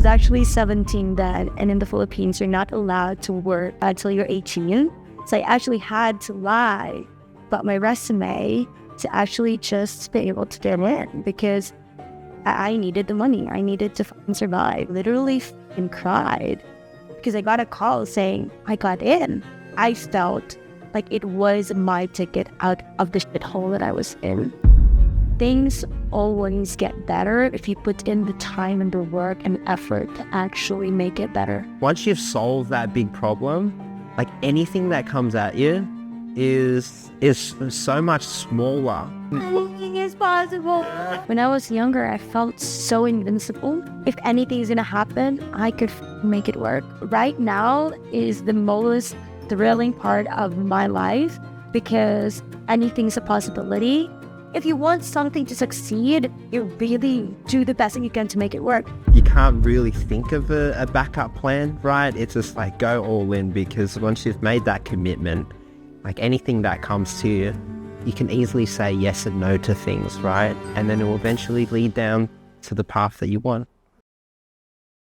was actually 17 then, and in the Philippines, you're not allowed to work until you're 18. So I actually had to lie about my resume to actually just be able to get in because I needed the money. I needed to survive. Literally cried because I got a call saying I got in. I felt like it was my ticket out of the shithole that I was in. Things always get better if you put in the time and the work and effort to actually make it better. Once you've solved that big problem, like anything that comes at you is so much smaller. Anything is possible. When I was younger, I felt so invincible. If anything is gonna happen, I could make it work. Right now is the most thrilling part of my life because anything's a possibility. If you want something to succeed, you really do the best that you can to make it work. You can't really think of a backup plan, right? It's just like go all in because once you've made that commitment, like anything that comes to you, you can easily say yes and no to things, right? And then it will eventually lead down to the path that you want.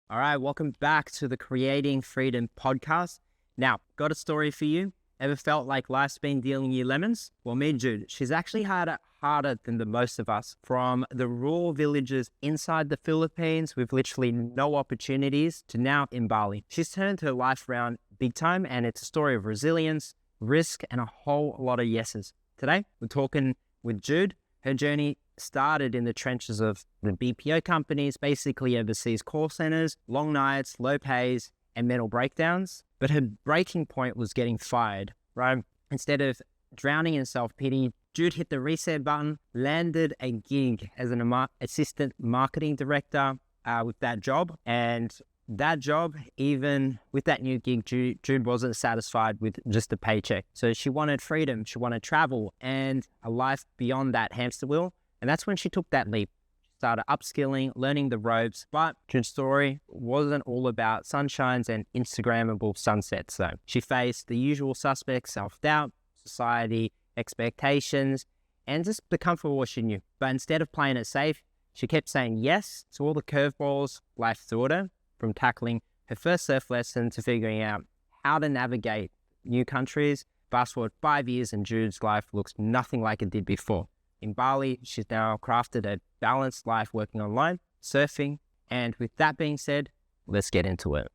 All right, welcome back to the Creating Freedom podcast. Now, got a story for you. Ever felt like life's been dealing you lemons? Well, me and Jude, she's actually had it harder than the most of us. From the rural villages inside the Philippines with literally no opportunities to now in Bali. She's turned her life around big time and it's a story of resilience, risk, and a whole lot of yeses. Today, we're talking with Jude. Her journey started in the trenches of the BPO companies, basically overseas call centers, long nights, low pays, and mental breakdowns. But her breaking point was getting fired, right? Instead of drowning in self-pity, Jude hit the reset button, landed a gig as an assistant marketing director with that job. And that job, even with that new gig, Jude wasn't satisfied with just a paycheck. So she wanted freedom, she wanted travel, and a life beyond that hamster wheel. And that's when she took that leap. Started upskilling, learning the ropes, but Jude's story wasn't all about sunshines and Instagrammable sunsets. So she faced the usual suspects, self-doubt, society, expectations, and just the comfort of what she knew. But instead of playing it safe, she kept saying yes to all the curveballs life threw at her, from tackling her first surf lesson to figuring out how to navigate new countries. Fast forward 5 years and Jude's life looks nothing like it did before. In Bali, she's now crafted a balanced life working online, surfing, and with that being said, let's get into it.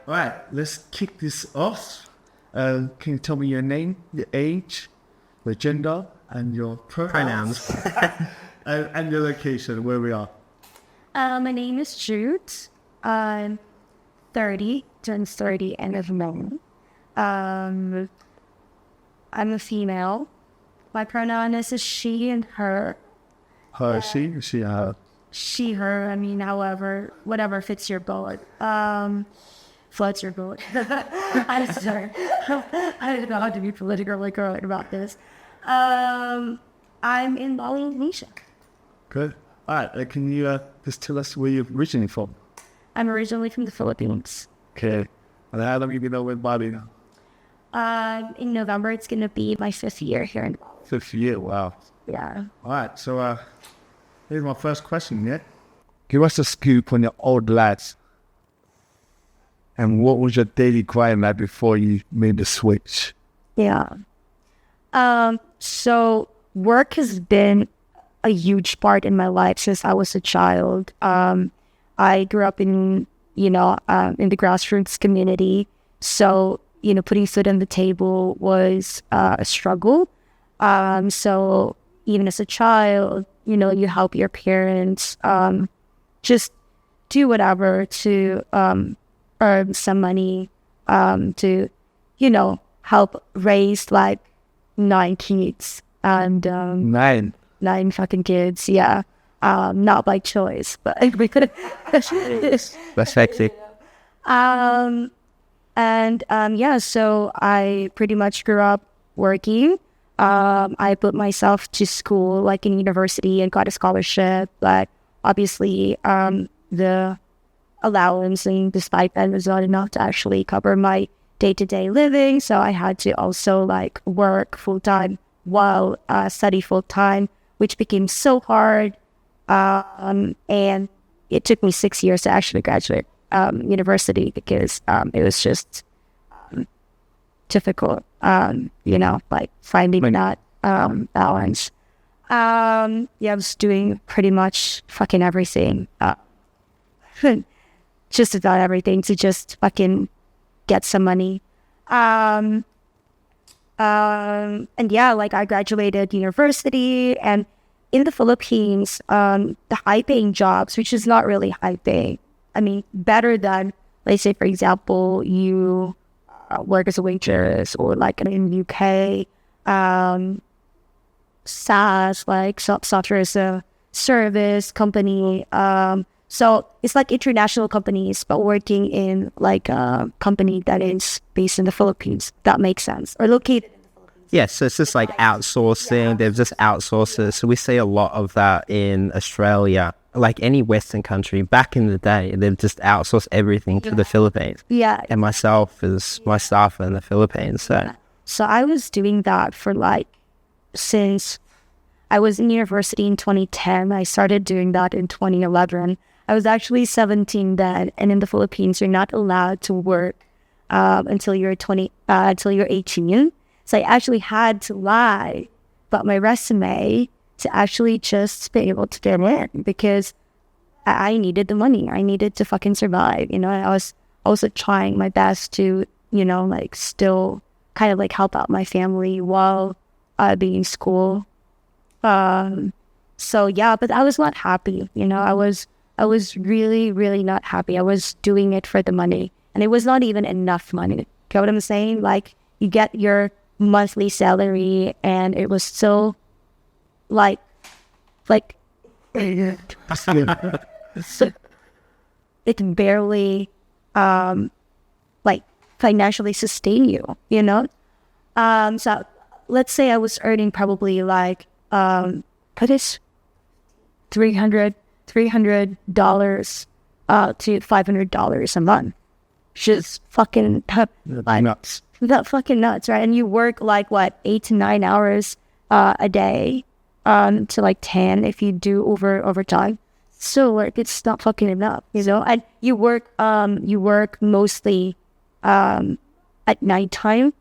All right, let's kick this off. Can you tell me your name, your age, your gender, and your pronouns, and your location, where we are? My name is Jude. I'm 30, turns 30 end of May. I'm a female. My pronoun is a she and her. Her, she, her. She, her, I mean, however, whatever fits your boat. Floats your boat. I'm sorry. I don't know how to be politically correct about this. I'm in Bali, Indonesia. Good. All right, can you just tell us where you're originally from? I'm originally from the Philippines. Okay. And how long have you been over in Bali now? In November, it's going to be my 5th year here in Bali. 5th year, wow. Yeah. All right, so here's my first question, yeah? Give us a scoop on your old lads. And what was your daily grind like before you made the switch? Yeah. So work has been a huge part in my life since I was a child. I grew up in the grassroots community. So, putting food on the table was a struggle. So even as a child, you help your parents just do whatever to earn some money to, help raise like 9 kids. And 9 fucking kids, yeah. Not by choice, but we could have. That's sexy. So I pretty much grew up working. I put myself to school, like in university, and got a scholarship. But obviously, the allowance, and despite that, it was not enough to actually cover my day-to-day living. So I had to also like work full-time while study full-time, which became so hard. And it took me 6 years to actually graduate university because it was just difficult, like finding that balance. I was doing pretty much fucking everything, just about everything to just fucking get some money. And like I graduated university, and in the Philippines, the high paying jobs, which is not really high paying, I mean, better than, let's say, for example, you work as a waitress, or like in UK, SaaS, like software as a service company. So it's like international companies, but working in like a company that is based in the Philippines. That makes sense. Or located in the Philippines. Yeah, so it's just like outsourcing. They've just outsourced it. So we see a lot of that in Australia, like any Western country. Back in the day, they've just outsourced everything to the Philippines. Yeah. And myself is my staff in the Philippines. So I was doing that for like, since I was in university in 2010. I started doing that in 2011. I was actually 17 then, and in the Philippines, you're not allowed to work until you're 18. So I actually had to lie about my resume to actually just be able to get in, because I needed the money. I needed to fucking survive. I was also trying my best to, like still kind of like help out my family while being in school. So yeah, but I was not happy. I was really, really not happy. I was doing it for the money, and it was not even enough money. Get what I'm saying? Like, you get your monthly salary, and it was still like it barely like financially sustain you. So let's say I was earning probably like what is $300 to $500 a month. Just fucking Nuts. that fucking nuts, right? And you work like what, 8 to 9 hours a day, to like 10 if you do overtime. So like it's not fucking enough, And you work mostly at nighttime,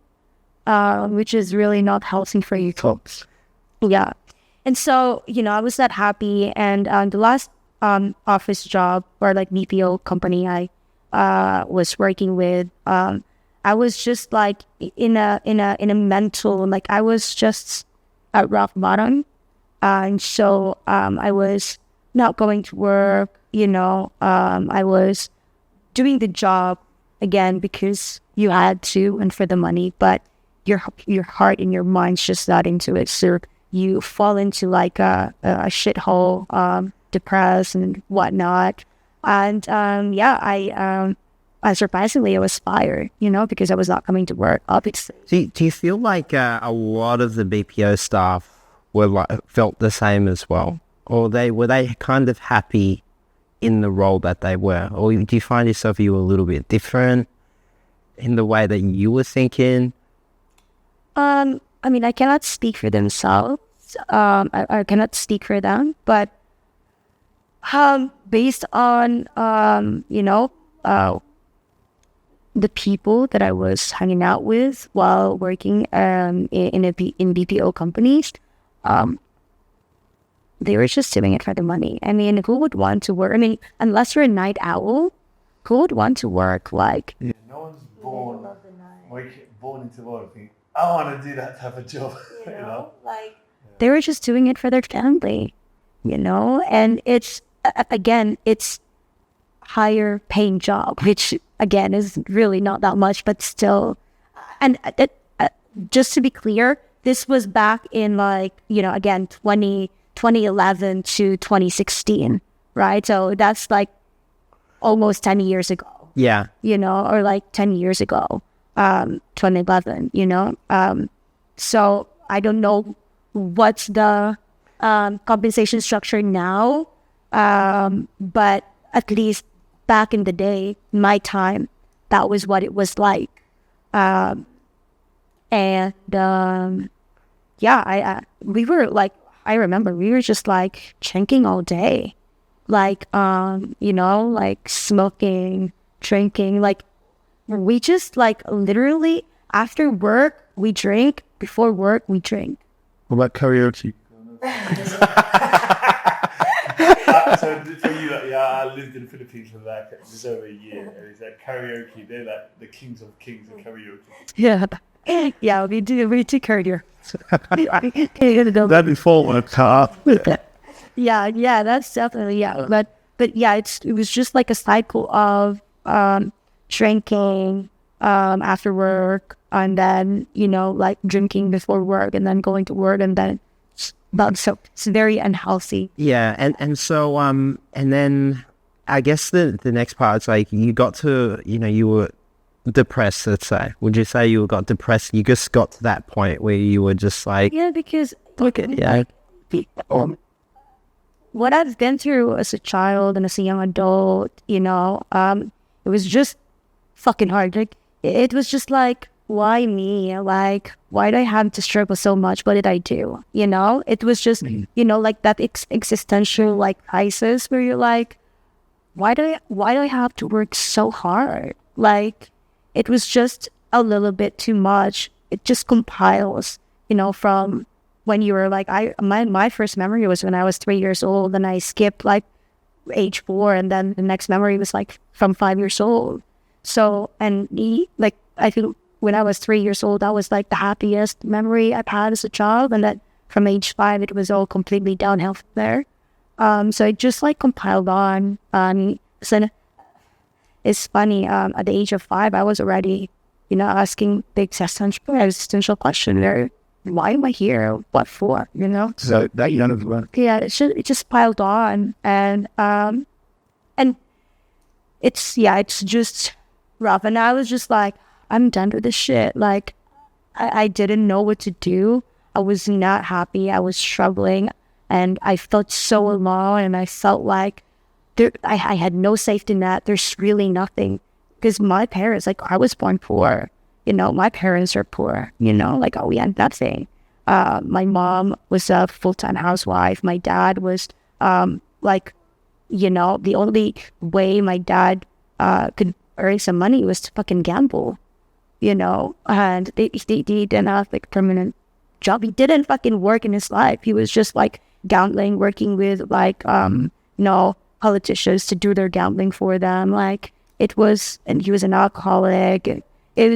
which is really not healthy for you folks. Yeah. And so, I was not happy. And the last office job, or like BPO company I was working with, I was just like in a mental, like I was just at rock bottom. And so I was not going to work, I was doing the job again because you had to and for the money, but your heart and your mind's just not into it. So you fall into like a shithole, depressed and whatnot. And surprisingly, I was fired, because I was not coming to work, obviously. Do you feel like a lot of the BPO staff felt the same as well? Or were they kind of happy in the role that they were? Or do you find yourself you were a little bit different in the way that you were thinking? I mean, I cannot speak for themselves. I cannot speak for them, but based on the people that I was hanging out with while working in BPO companies, they were just doing it for the money. I mean, who would want to work? I mean, unless you're a night owl, who would want to work like? Yeah, no one's born into the world thinking, I want to do that type of job. They were just doing it for their family, and it's again, it's higher paying job, which again is really not that much, but still. And just to be clear, this was back in like, again, 2011 to 2016, right? So that's like almost 10 years ago. Yeah. Or like 10 years ago, 2011, so I don't know what's the compensation structure now, but at least back in the day, my time, that was what it was like. We were like, I remember we were just like drinking all day, like, like smoking, drinking, like we just like literally after work, we drink, before work, we drink. What about karaoke? So for you, like, I lived in the Philippines for like just over a year, and it's like karaoke. They're like the kings of kings of karaoke. Yeah, yeah, we do karaoke. That'd be forward car. Yeah, that's definitely but yeah, it was just like a cycle of drinking after work, and then like drinking before work, and then going to work, and then so it's very unhealthy. Yeah, and so and then I guess the next part is like you got to you were depressed, let's say. Would you say you got depressed? You just got to that point where you were just like, yeah, because what I've been through as a child and as a young adult, it was just fucking hard. Like it was just like, why me? Like, why do I have to struggle so much? What did I do? It was just like that existential like crisis where you're like, why do I have to work so hard? Like, it was just a little bit too much. It just compiles, from when you were like, my first memory was when I was 3 years old, and I skipped like age 4, and then the next memory was like from 5 years old. So, and like, I think when I was 3 years old, that was like the happiest memory I've had as a child. And then from age 5, it was all completely downhill from there. So it just like compiled on. So it's funny, at the age of 5, I was already, asking the existential question there. Why am I here? What for? So that young as well. Yeah, it just piled on, and it's just rough. And I was just like, I'm done with this shit. Like, I didn't know what to do. I was not happy. I was struggling, and I felt so alone, and I felt like I had no safety net. There's really nothing, because my parents, like, I was born poor. My parents are poor. Like, we had nothing. My mom was a full-time housewife. My dad was the only way my dad could earn some money was to fucking gamble. And he didn't have like permanent job. He didn't fucking work in his life. He was just like gambling, working with like politicians to do their gambling for them. Like it was, and he was an alcoholic. And it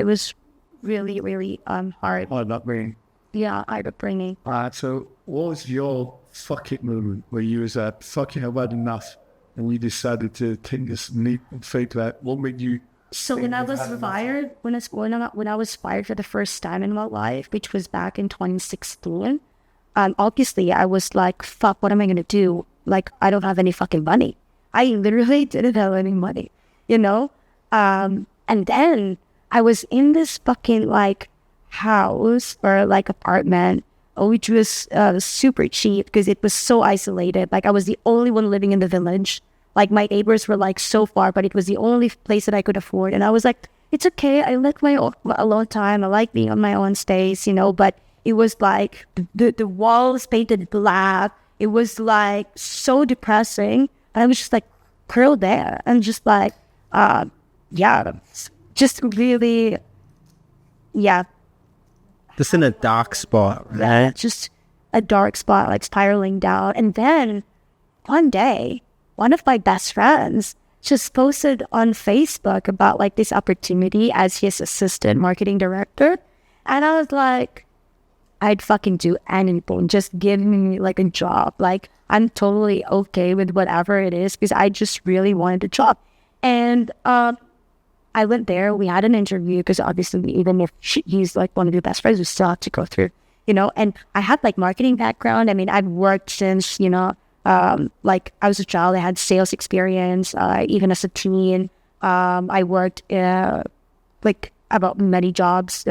was really, really hard. Hard upbringing. Yeah, hard upbringing. So what was your fuck it moment where you was fucking I've had enough, and you decided to take this leap and faith? That what made you? So when I was fired, when I was fired for the first time in my life, which was back in 2016, obviously I was like, fuck, what am I going to do? Like, I don't have any fucking money. I literally didn't have any money, And then I was in this fucking like house or like apartment, which was super cheap because it was so isolated. Like I was the only one living in the village. Like my neighbors were like so far, but it was the only place that I could afford. And I was like, it's okay. I like my alone time. I like being on my own space, but it was like the walls painted black. It was like so depressing. And I was just like curled there and just like, just really, just in a dark spot, right? Yeah, just a dark spot, like spiraling down. And then one day, one of my best friends just posted on Facebook about like this opportunity as his assistant marketing director. And I was like, I'd fucking do anything. Just give me like a job. Like I'm totally okay with whatever it is because I just really wanted a job. And I went there. We had an interview because obviously even if he's like one of your best friends, we still have to go through, and I had like marketing background. I mean, I've worked since, like I was a child. I had sales experience, even as a teen. I worked like about many jobs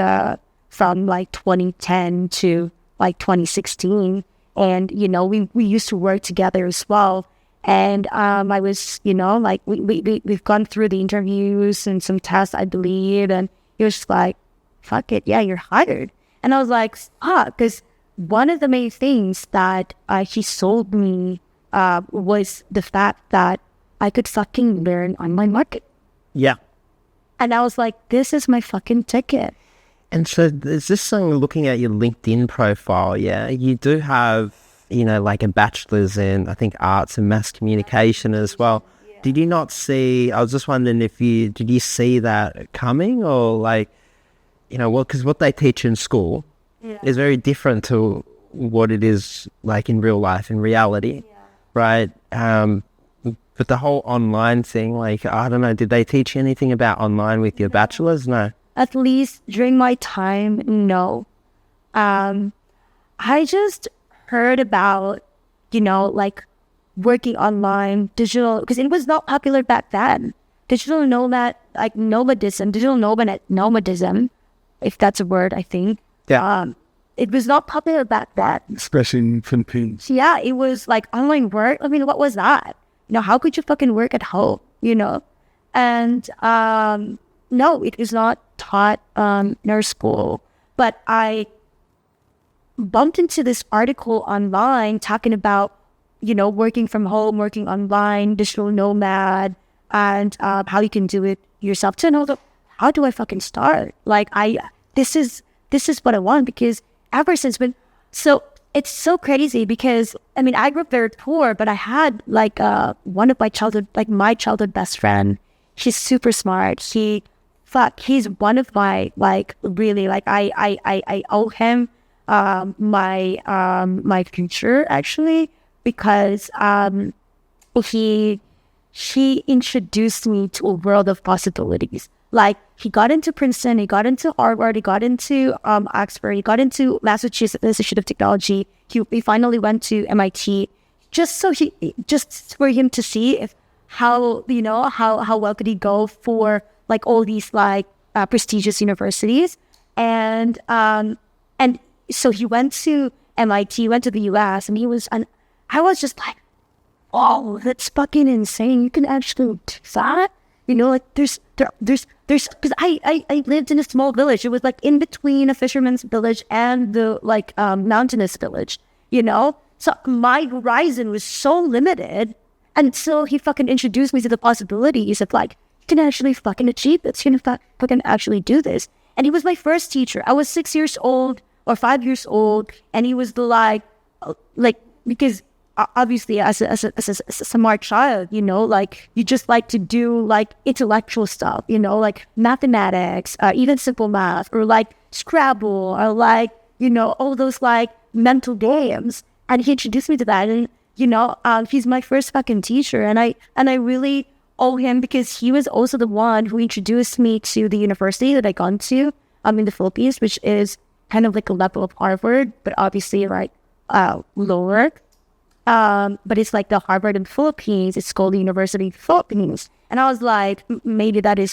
from like 2010 to like 2016. And, we used to work together as well. And I was, like we've gone through the interviews and some tests, I believe, and he was just like, "Fuck it, yeah, you're hired." And I was like, because one of the main things that he sold me was the fact that I could fucking learn online marketing. Yeah. And I was like, this is my fucking ticket. And so is this something, looking at your LinkedIn profile, yeah, you do have, like a bachelor's in, I think, arts and mass communication as well. Yeah. Did you not see, I was just wondering did you see that coming, or like, because what they teach in school is very different to what it is like in real life, in reality, right? But the whole online thing, like, I don't know, did they teach you anything about online with your bachelor's? No. At least during my time, no. I just heard about, like working online, digital, because it was not popular back then. Digital nomad, like nomadism, if that's a word, I think. Yeah. It was not popular back then. Especially in Philippines. Yeah, it was like online work. I mean, what was that? How could you fucking work at home, And no, it is not taught in our school. But I bumped into this article online talking about, working from home, working online, digital nomad, and how you can do it yourself too. And I was like, how do I fucking start? Like, this is what I want, because ever since so it's so crazy, because I mean, I grew up very poor, but I had like one of my childhood best friend. She's super smart. He's one of my, like, really, like, I owe him my future, actually, because she introduced me to a world of possibilities. Like, he got into Princeton, he got into Harvard, he got into Oxford, he got into Massachusetts Institute of Technology. He finally went to MIT, just for him to see how well could he go for like all these like prestigious universities, and so he went to MIT, went to the US, and I was just like, oh, that's fucking insane. You can actually do that. Like there's because I lived in a small village. It was like in between a fisherman's village and the like mountainous village, So my horizon was so limited. And so he fucking introduced me to the possibilities of like, you can actually fucking achieve this. You can fucking actually do this. And he was my first teacher. I was 6 years old or 5 years old. And he was the like, because obviously as a smart child, like you just like to do like intellectual stuff, like mathematics, even simple math, or like Scrabble, or like, all those like mental games. And he introduced me to that. And, he's my first fucking teacher. And I really owe him, because he was also the one who introduced me to the university that I gone to in the Philippines, which is kind of like a level of Harvard, but obviously like lower. But it's like the Harvard in the Philippines. It's called the University of the Philippines. And I was like, maybe that is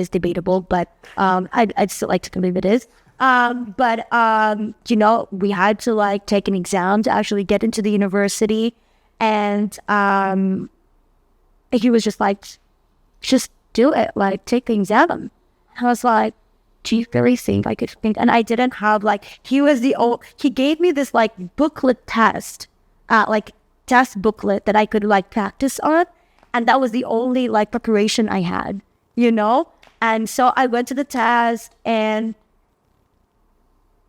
debatable, but I'd still like to believe it is. But we had to like take an exam to actually get into the university. And he was just like, just do it, like take the exam. And I was like, do you really think I could think? And I didn't have like, he gave me this like booklet test, like test booklet that I could like practice on. And that was the only like preparation I had, And so I went to the test, and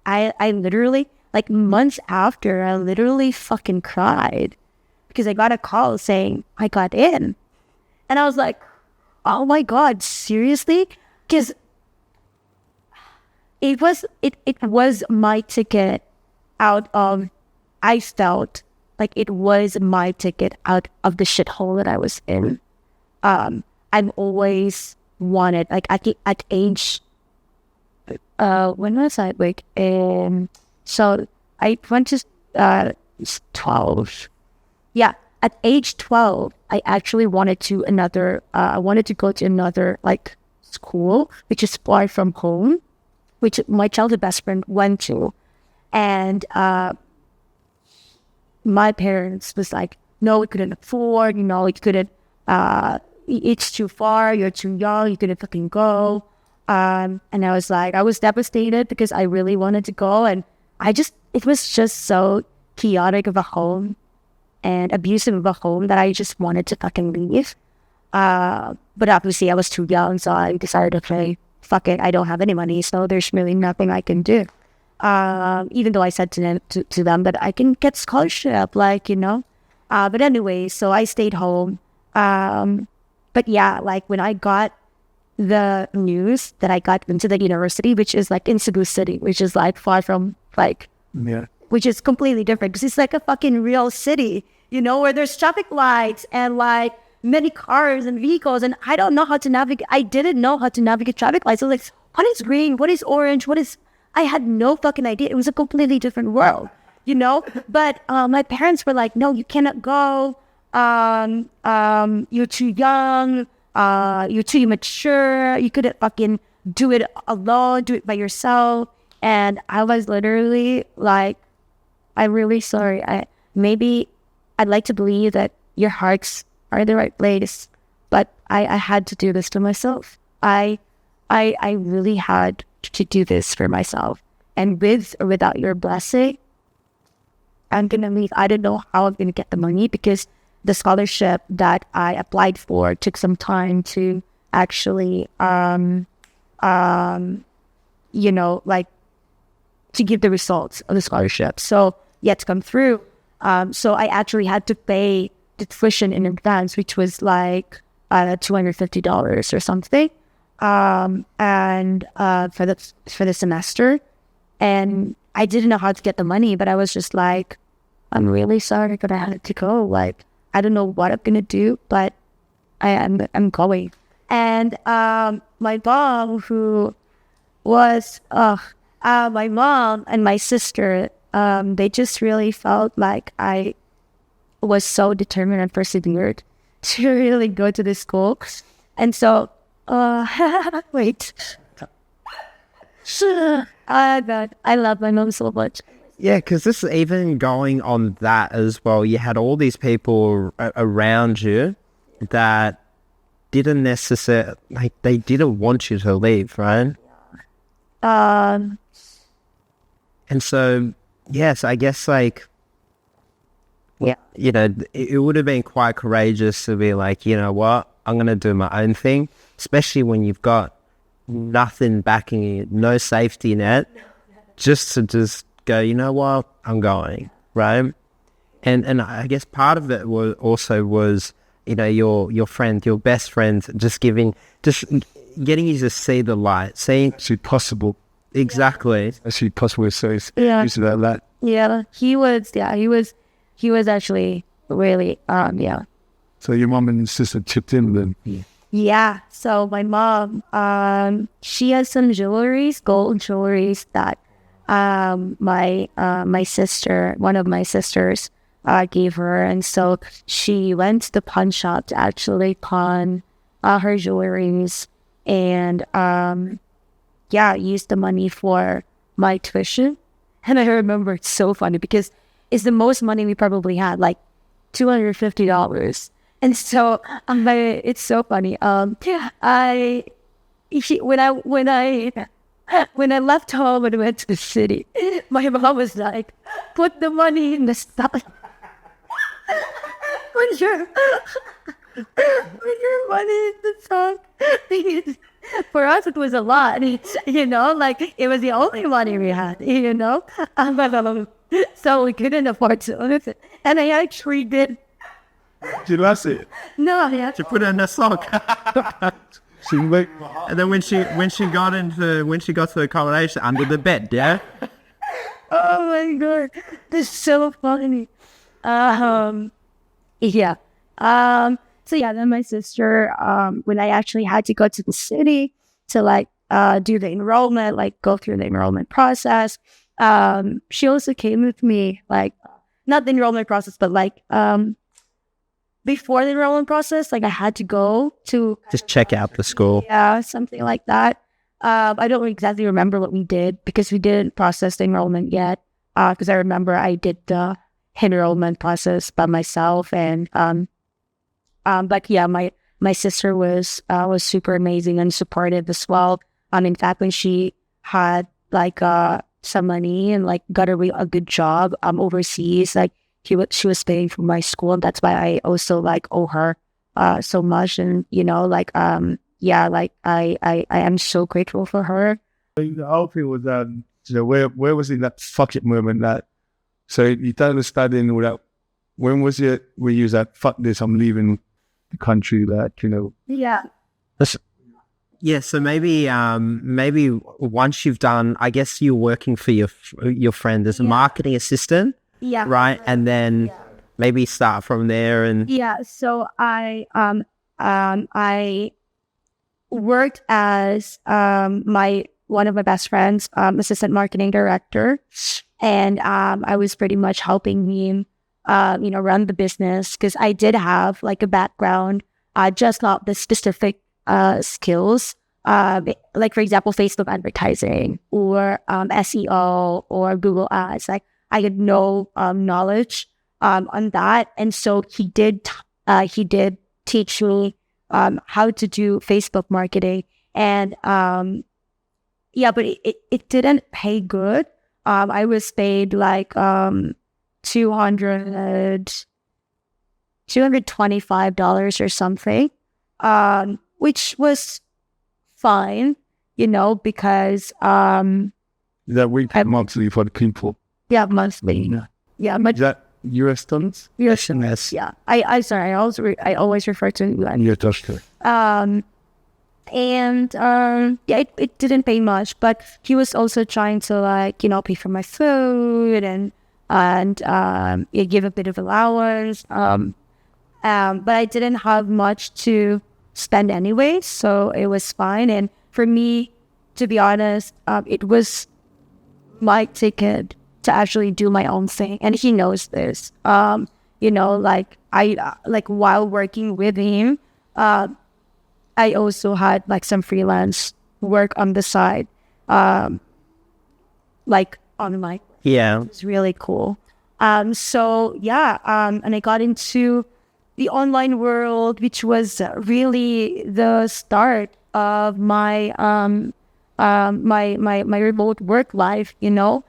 I literally, like months after, I literally fucking cried because I got a call saying I got in. And I was like, oh my God, seriously? Because it was my ticket out of, I felt like it was my ticket out of the shithole that I was in. I've always wanted, like at age, when was I? Like, so I went to 12. Yeah, at age 12, I actually wanted to go to another like school, which is far from home, which my childhood best friend went to. And my parents was like, no, we couldn't afford, we couldn't, it's too far, you're too young, you couldn't fucking go. And I was devastated because I really wanted to go, and it was just so chaotic of a home and abusive of a home that I just wanted to fucking leave. But obviously I was too young, so I decided, okay, fuck it, I don't have any money, so there's really nothing I can do. Even though I said to them that I can get scholarship, but anyway, so I stayed home. But yeah, like when I got the news that I got into the university, which is like in Cebu City, which is like far from which is completely different because it's like a fucking real city, where there's traffic lights and like many cars and vehicles, and I don't know how to navigate. I didn't know how to navigate traffic lights. I was like, what is green? What is orange? I had no fucking idea. It was a completely different world, But my parents were like, no, you cannot go. You're too young. You're too immature. You couldn't fucking do it alone. Do it by yourself. And I was literally like, I'm really sorry. Maybe I'd like to believe that your hearts are in the right place, but I had to do this to myself. I really had to do this for myself. And with or without your blessing, I'm gonna leave. I don't know how I'm gonna get the money because the scholarship that I applied for took some time to actually, to give the results of the scholarship. So yet to come through. So I actually had to pay the tuition in advance, which was like $250 or something, and for the semester. And I didn't know how to get the money, but I was just like, I'm really sorry, but I had to go. Like, I don't know what I'm gonna do, but I'm going. And my mom, who was my mom and my sister, they just really felt like I was so determined and persevered to really go to this school. And so, wait. God, I love my mom so much. Yeah, because this even going on that as well, you had all these people around you that didn't necessarily, they didn't want you to leave, right? And so, yes, I guess it would have been quite courageous to be like, you know what, I'm going to do my own thing, especially when you've got nothing backing you, no safety net, just to go, you know what, I'm going, right? And I guess part of it was your friend, your best friend, just getting you to see the light, seeing Actually possible. Exactly. Actually possible. So it's about that. Yeah, he was actually really, So your mom and sister chipped in then? Yeah, so my mom, she has some gold jewelries that my sister, one of my sisters, gave her. And so she went to the pawn shop to actually pawn her jewelries and used the money for my tuition. And I remember it's so funny because it's the most money we probably had, like $250. And so it's so funny. When I left home and went to the city, my mom was like, "Put the money in the stock." Put your money in the stock. For us, it was a lot, like it was the only money we had, so we couldn't afford to. And I actually did. Did you lost it? No, I had to put it in a sock. And then when she got to the accommodation, under the bed, yeah. Oh my god, this is so funny. Then my sister, when I actually had to go to the city to do the enrollment, go through the enrollment process, she also came with me, not the enrollment process, but before the enrollment process, I had to go to just check out the school. Yeah, something like that. I don't exactly remember what we did because we didn't process the enrollment yet. Because I remember I did the enrollment process by myself. And but yeah, my sister was super amazing and supportive as well. In fact, when she had like some money and like got a good job overseas, like she was paying for my school, and that's why I also like owe her so much. And like yeah, like I am so grateful for her. The whole thing was where was it that fuck it moment that so you started studying all that? When was it where you was like, fuck this, I'm leaving the country, that Yeah. Yeah, so maybe once you've done, I guess you're working for your friend as a marketing assistant, right? And then maybe start from there. And so I worked as one of my best friends, assistant marketing director, and I was pretty much helping him run the business, because I did have like a background, just not the specific skills, like for example Facebook advertising or SEO or Google Ads. Like I had no knowledge on that, and so he did teach me how to do Facebook marketing. And but it didn't pay good. I was paid like $225 or something, which was fine, because that week monthly for the people. Yeah, monthly. Yeah, but Is that US dollars? yes, yeah. I sorry. I always refer to UN. Yeah, that's good. And it didn't pay much, but he was also trying to like pay for my food and give a bit of allowance. But I didn't have much to spend anyway, so it was fine. And for me, to be honest, it was my ticket to actually do my own thing, and he knows this. Like while working with him, I also had like some freelance work on the side, like online. yeah, It was really cool. And I got into the online world, which was really the start of my my remote work life, But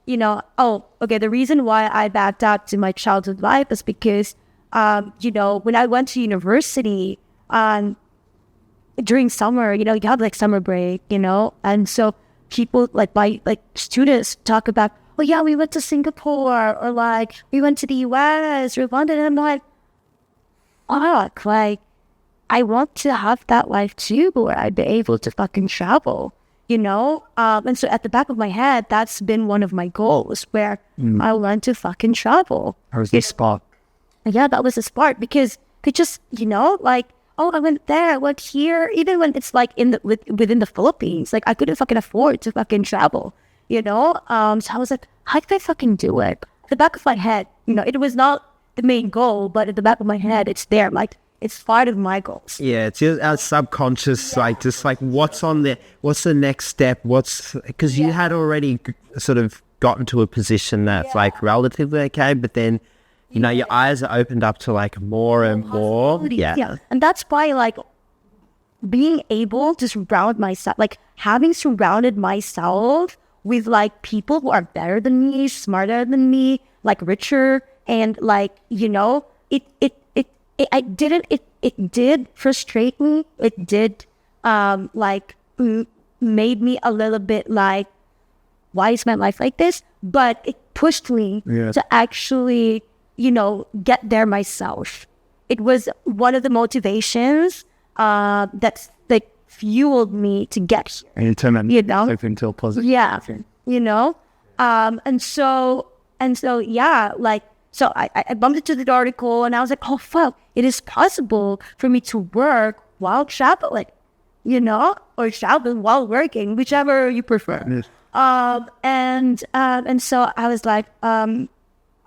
the reason why I backed up to my childhood life is because when I went to university during summer, you have like summer break, and so people like students talk about, oh yeah, we went to Singapore, or like we went to the US or London, and I'm like, fuck, like I want to have that life too, where I'd be able to fucking travel, and so at the back of my head, that's been one of my goals, where I want to fucking travel. How's the spark? Yeah, that was a spark, because they just, like, oh, I went there, I went here, even when it's like within the Philippines, like I couldn't fucking afford to fucking travel, So I was like, how can I fucking do it? At the back of my head, it was not the main goal, but at the back of my head, it's there, like it's part of my goals. yeah. It's our subconscious, like just like what's the next step? Because you had already sort of gotten to a position that's like relatively okay, but then. Your eyes are opened up to like more and more. Yeah. And that's why like being able to surround myself, like having surrounded myself with like people who are better than me, smarter than me, like richer, and like, it did frustrate me. It did made me a little bit like, why is my life like this? But it pushed me to actually get there myself. It was one of the motivations that's like fueled me to get here. And you turn that into a positive. Yeah, and so I bumped into the article, and I was like, oh fuck, it is possible for me to work while traveling, or traveling while working, whichever you prefer. Yes. And so I was like,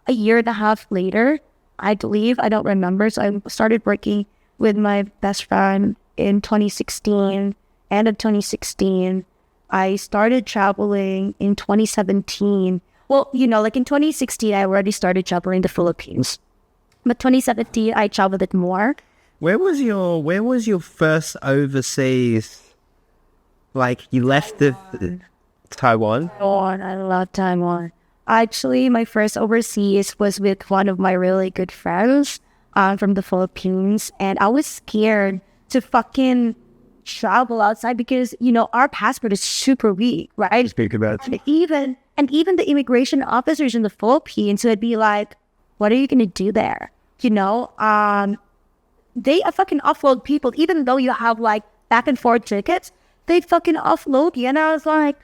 a year and a half later, I believe, I don't remember. So I started working with my best friend in 2016. End of 2016, I started traveling in 2017. well, like in 2016, I already started traveling the Philippines. But 2017, I traveled it more. Where was your first overseas? Like you left Taiwan? Taiwan, I love Taiwan. Actually, my first overseas was with one of my really good friends from the Philippines. And I was scared to fucking travel outside because, our passport is super weak, right? Speak about it. And even the immigration officers in the Philippines would be like, what are you going to do there? They fucking offload people, even though you have like back and forth tickets, they fucking offload you. And I was like,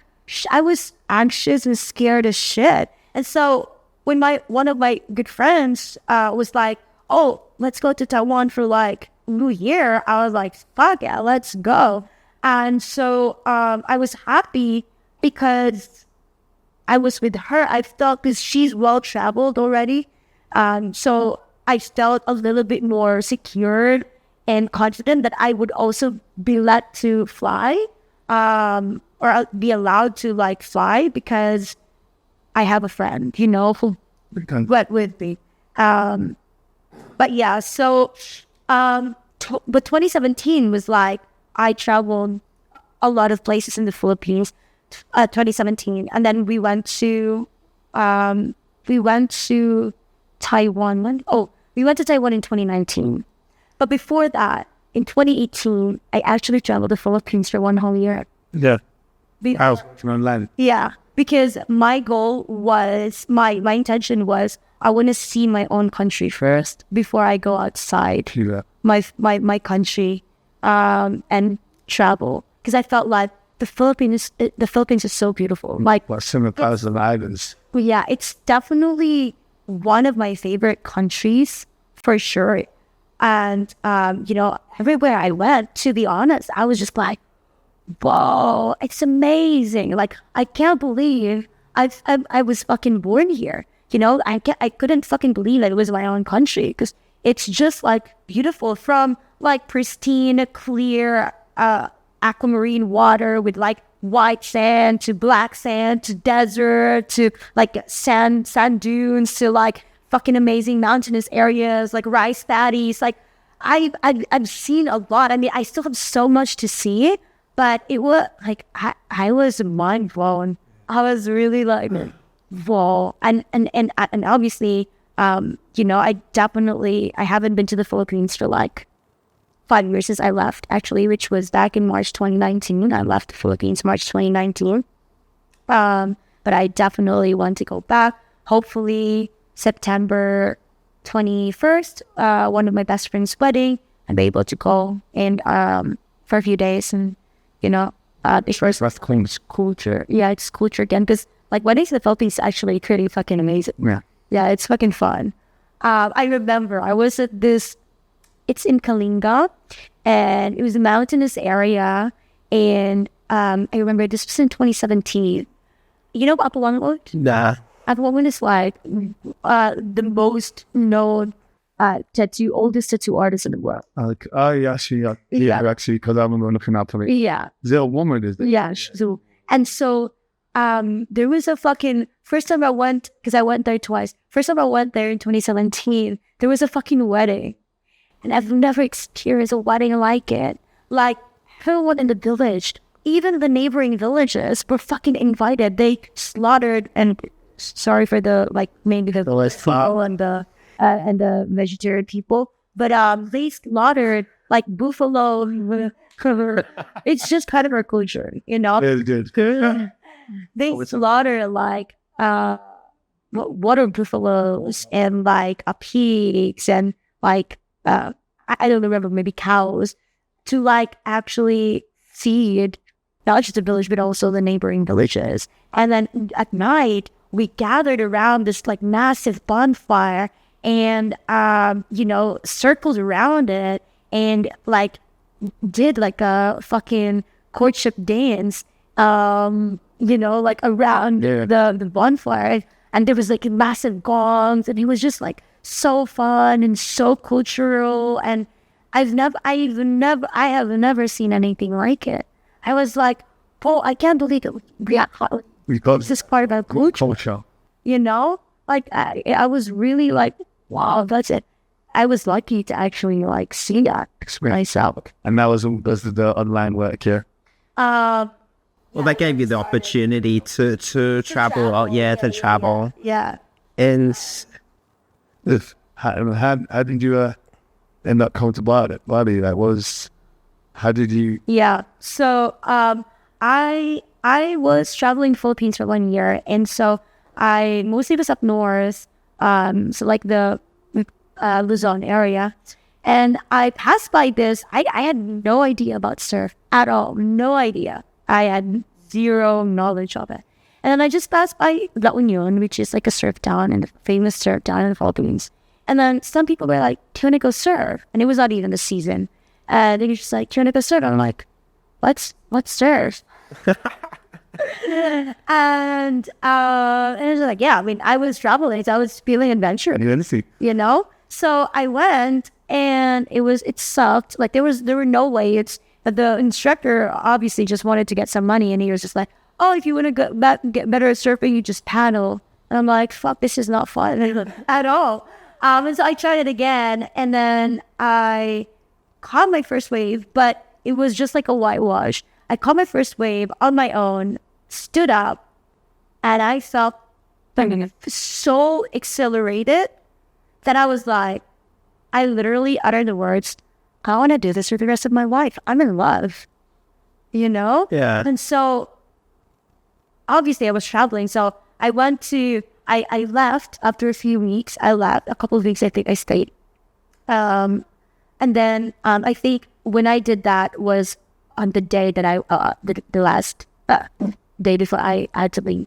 I was anxious and scared as shit. And so when one of my good friends was like, oh, let's go to Taiwan for like New Year, I was like, fuck yeah, let's go. And so I was happy because I was with her. I felt because she's well traveled already. So I felt a little bit more secured and confident that I would also be let to fly or be allowed to like fly because I have a friend, who went with me. But yeah, so, but 2017 was like, I traveled a lot of places in the Philippines, 2017. And then we went to Taiwan. We went to Taiwan in 2019. But before that, in 2018, I actually traveled the Philippines for 1 whole year. Yeah. From land. Yeah, because my goal was, my intention was, I want to see my own country first before I go outside my country and travel. Because I felt like the Philippines is so beautiful. Like 7,000 islands. Yeah, it's definitely one of my favorite countries for sure. And everywhere I went, to be honest, I was just like, whoa, it's amazing. Like, I can't believe I was fucking born here. I couldn't fucking believe that it was my own country because it's just like beautiful, from like pristine, clear, aquamarine water with like white sand to black sand to desert to like sand dunes to like fucking amazing mountainous areas like rice paddies. Like I've seen a lot. I mean, I still have so much to see. But it was like, I was mind blown. I was really like, whoa. And obviously, I haven't been to the Philippines for like 5 years since I left, actually, which was back in March 2019. I left the Philippines March 2019. But I definitely want to go back. Hopefully, September 21st, one of my best friend's wedding, I'll be able to go and for a few days and it's culture. Yeah, it's culture again. Because like weddings in the Philippines is actually pretty fucking amazing. Yeah, it's fucking fun. I remember I was at it's in Kalinga, and it was a mountainous area. And I remember this was in 2017. You know Apawangan? Nah. Apawangan is like the most known oldest tattoo artist in the world. Actually, because I'm looking up for it. Yeah. Is there a woman? Is there? Yeah. So there was a fucking first time I went, because I went there twice. First time I went there in 2017, there was a fucking wedding, and I've never experienced a wedding like it. Like everyone in the village, even the neighboring villages, were fucking invited. They slaughtered, and sorry for the like maybe the fowl and the vegetarian people, but they slaughtered like buffalo. It's just kind of our culture, Very good. They slaughter like water buffaloes and like pigs and like I don't remember, maybe cows, to like actually feed not just the village but also the neighboring villages. And then at night we gathered around this like massive bonfire and circled around it and like did like a fucking courtship dance like around the bonfire, and there was like massive gongs, and it was just like so fun and so cultural, and I have never seen anything like it. I was like, oh, I can't believe it. Yeah, We got this is part of our culture. you know? Like, I was really like, wow, that's it. I was lucky to actually like see that myself. And that was the online work, yeah. Well, that gave you the opportunity to travel. To travel. Yeah. And How did you end up coming to Bali? How did you? Yeah. So I was traveling Philippines for 1 year, and so I mostly was up north, so like the Luzon area, and I passed by this. I had no idea about surf at all, no idea. I had zero knowledge of it, and then I just passed by La Union, which is like a surf town and a famous surf town in the Philippines. And then some people were like, "Do you want to go surf?" And it was not even the season. And they were just like, "Do you want to go surf?" And I'm like, What's surf? and it was like, yeah, I mean, I was traveling, so I was feeling adventurous, you know? So I went, and it sucked. Like there were no waves. The instructor obviously just wanted to get some money, and he was just like, "Oh, if you want to get better at surfing, you just paddle." And I'm like, "Fuck, this is not fun at all." And so I tried it again, and then I caught my first wave, but it was just like a whitewash. I caught my first wave on my own, stood up, and I felt so exhilarated that I was like, I literally uttered the words, "I want to do this for the rest of my life. I'm in love," you know? Yeah. And so obviously I was traveling. So I left after a few weeks. A couple of weeks, I think I stayed. And then I think when I did that was on the day that the last day before I had to leave.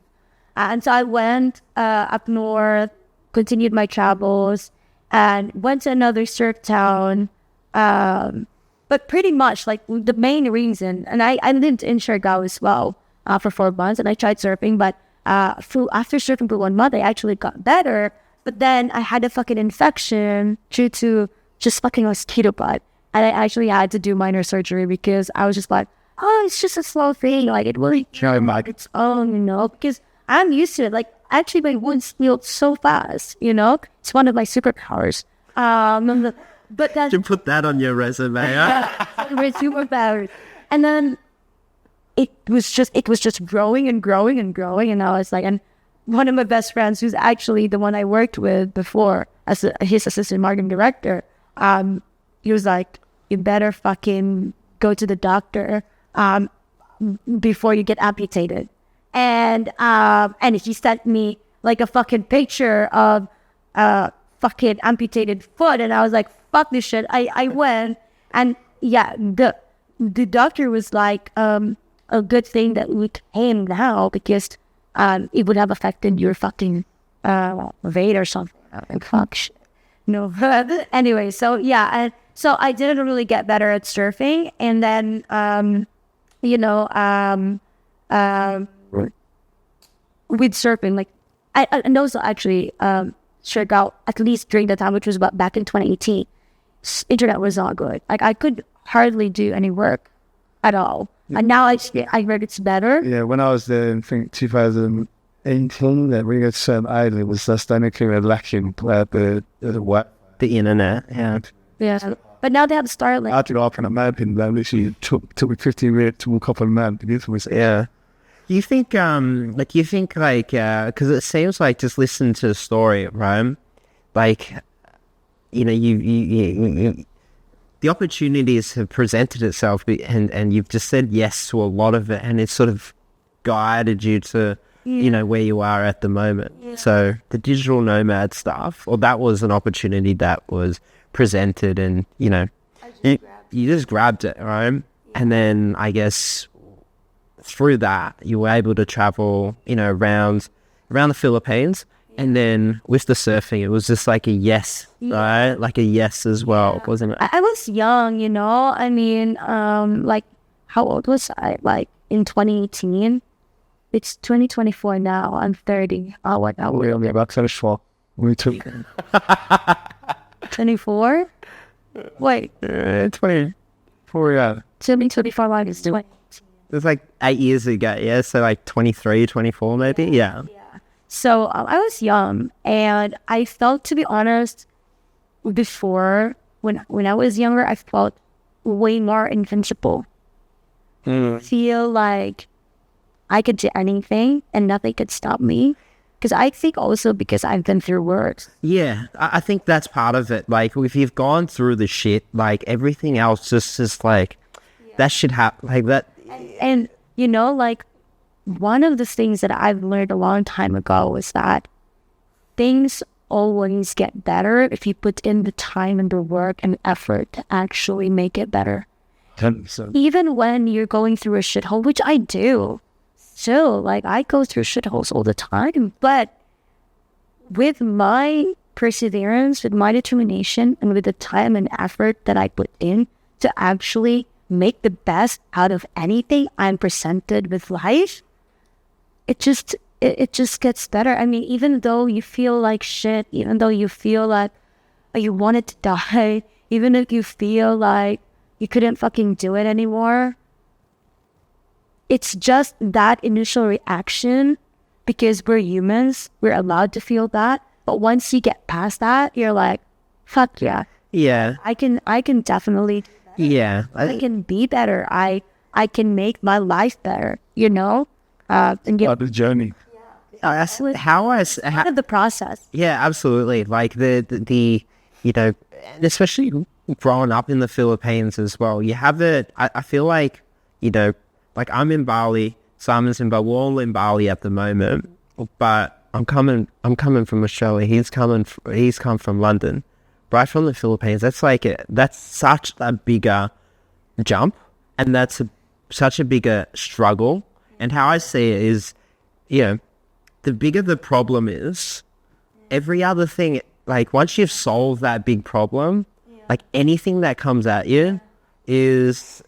And so I went up north, continued my travels, and went to another surf town. But pretty much like the main reason, and I lived in Siargao as well for 4 months, and I tried surfing, but after surfing for 1 month, I actually got better. But then I had a fucking infection due to just fucking mosquito bite. And I actually had to do minor surgery because I was just like, oh, it's just a slow thing. Like, it really its own, you know, because I'm used to it. Like, actually, my wounds healed so fast, you know? It's one of my superpowers. But then... You put that on your resume, huh? My superpowers. And then it was just growing and growing and growing. And I was like, and one of my best friends, who's actually the one I worked with before as his assistant marketing director, he was like, you better fucking go to the doctor before you get amputated. And he sent me like a fucking picture of a fucking amputated foot. And I was like, fuck this shit. I went, and yeah, the doctor was like, a good thing that we came now because it would have affected your fucking vein or something. Like, fuck shit. No. Anyway, so yeah, and so I didn't really get better at surfing, and then with surfing, like and also actually Siargao, at least during the time, which was about back in 2018, internet was not good. Like I could hardly do any work at all. And now I heard it's better. Yeah, when I was there in, I think, 2018, that we got Sam Island, it was just lacking the internet. Yeah. Yeah. But now they have Starlink. I had to go up on a mountain, that literally took me 15 minutes to walk up on a mountain. Yeah. Do you think, because it seems like, just listen to the story, right? Like, you know, you the opportunities have presented itself, and you've just said yes to a lot of it, and it's sort of guided you to, you know, where you are at the moment. Yeah. So the digital nomad stuff, well, that was an opportunity that was presented, and, you know, you just grabbed it, right? Yeah. And then I guess through that, you were able to travel, you know, around the Philippines. And then with the surfing, it was just like a yes, right? Like a yes as well, wasn't it? I was young, you know? I mean, like, how old was I? Like, in 2018? It's 2024 now. I'm 30. Oh, what now? We're only about 24. We took... 24? Wait. 24, yeah. 2024, like, it's 20. It was like 8 years ago, yeah? So like 23, 24 maybe? Yeah. So I was young, and I felt, to be honest, before when I was younger, I felt way more invincible. Feel like I could do anything and nothing could stop me. Because I think also because I've been through worse. Yeah, I think that's part of it. Like, if you've gone through the shit, like, everything else just is like, that should happen. Like, that. And, you know, like, one of the things that I've learned a long time ago was that things always get better if you put in the time and the work and effort to actually make it better. 10%. Even when you're going through a shithole, which I do. Still, like, I go through shitholes all the time, but with my perseverance, with my determination, and with the time and effort that I put in to actually make the best out of anything I'm presented with life, it just gets better. I mean, even though you feel like shit, even though you feel like you wanted to die, even if you feel like you couldn't fucking do it anymore, it's just that initial reaction, because we're humans, we're allowed to feel that. But once you get past that, you're like, fuck yeah. Yeah. I can definitely do better. Yeah. I can be better. I can make my life better, you know? And get The journey. Part of the process. Yeah, absolutely. Like the you know, and especially growing up in the Philippines as well, you have it. I feel like, you know, like, I'm in Bali, Simon's in Bali, we're all in Bali at the moment, but I'm coming from Australia. He's come from London, right from the Philippines. That's such a bigger jump, and that's such a bigger struggle. And how I see it is, you know, the bigger the problem is, every other thing, like, once you've solved that big problem, like, anything that comes at you is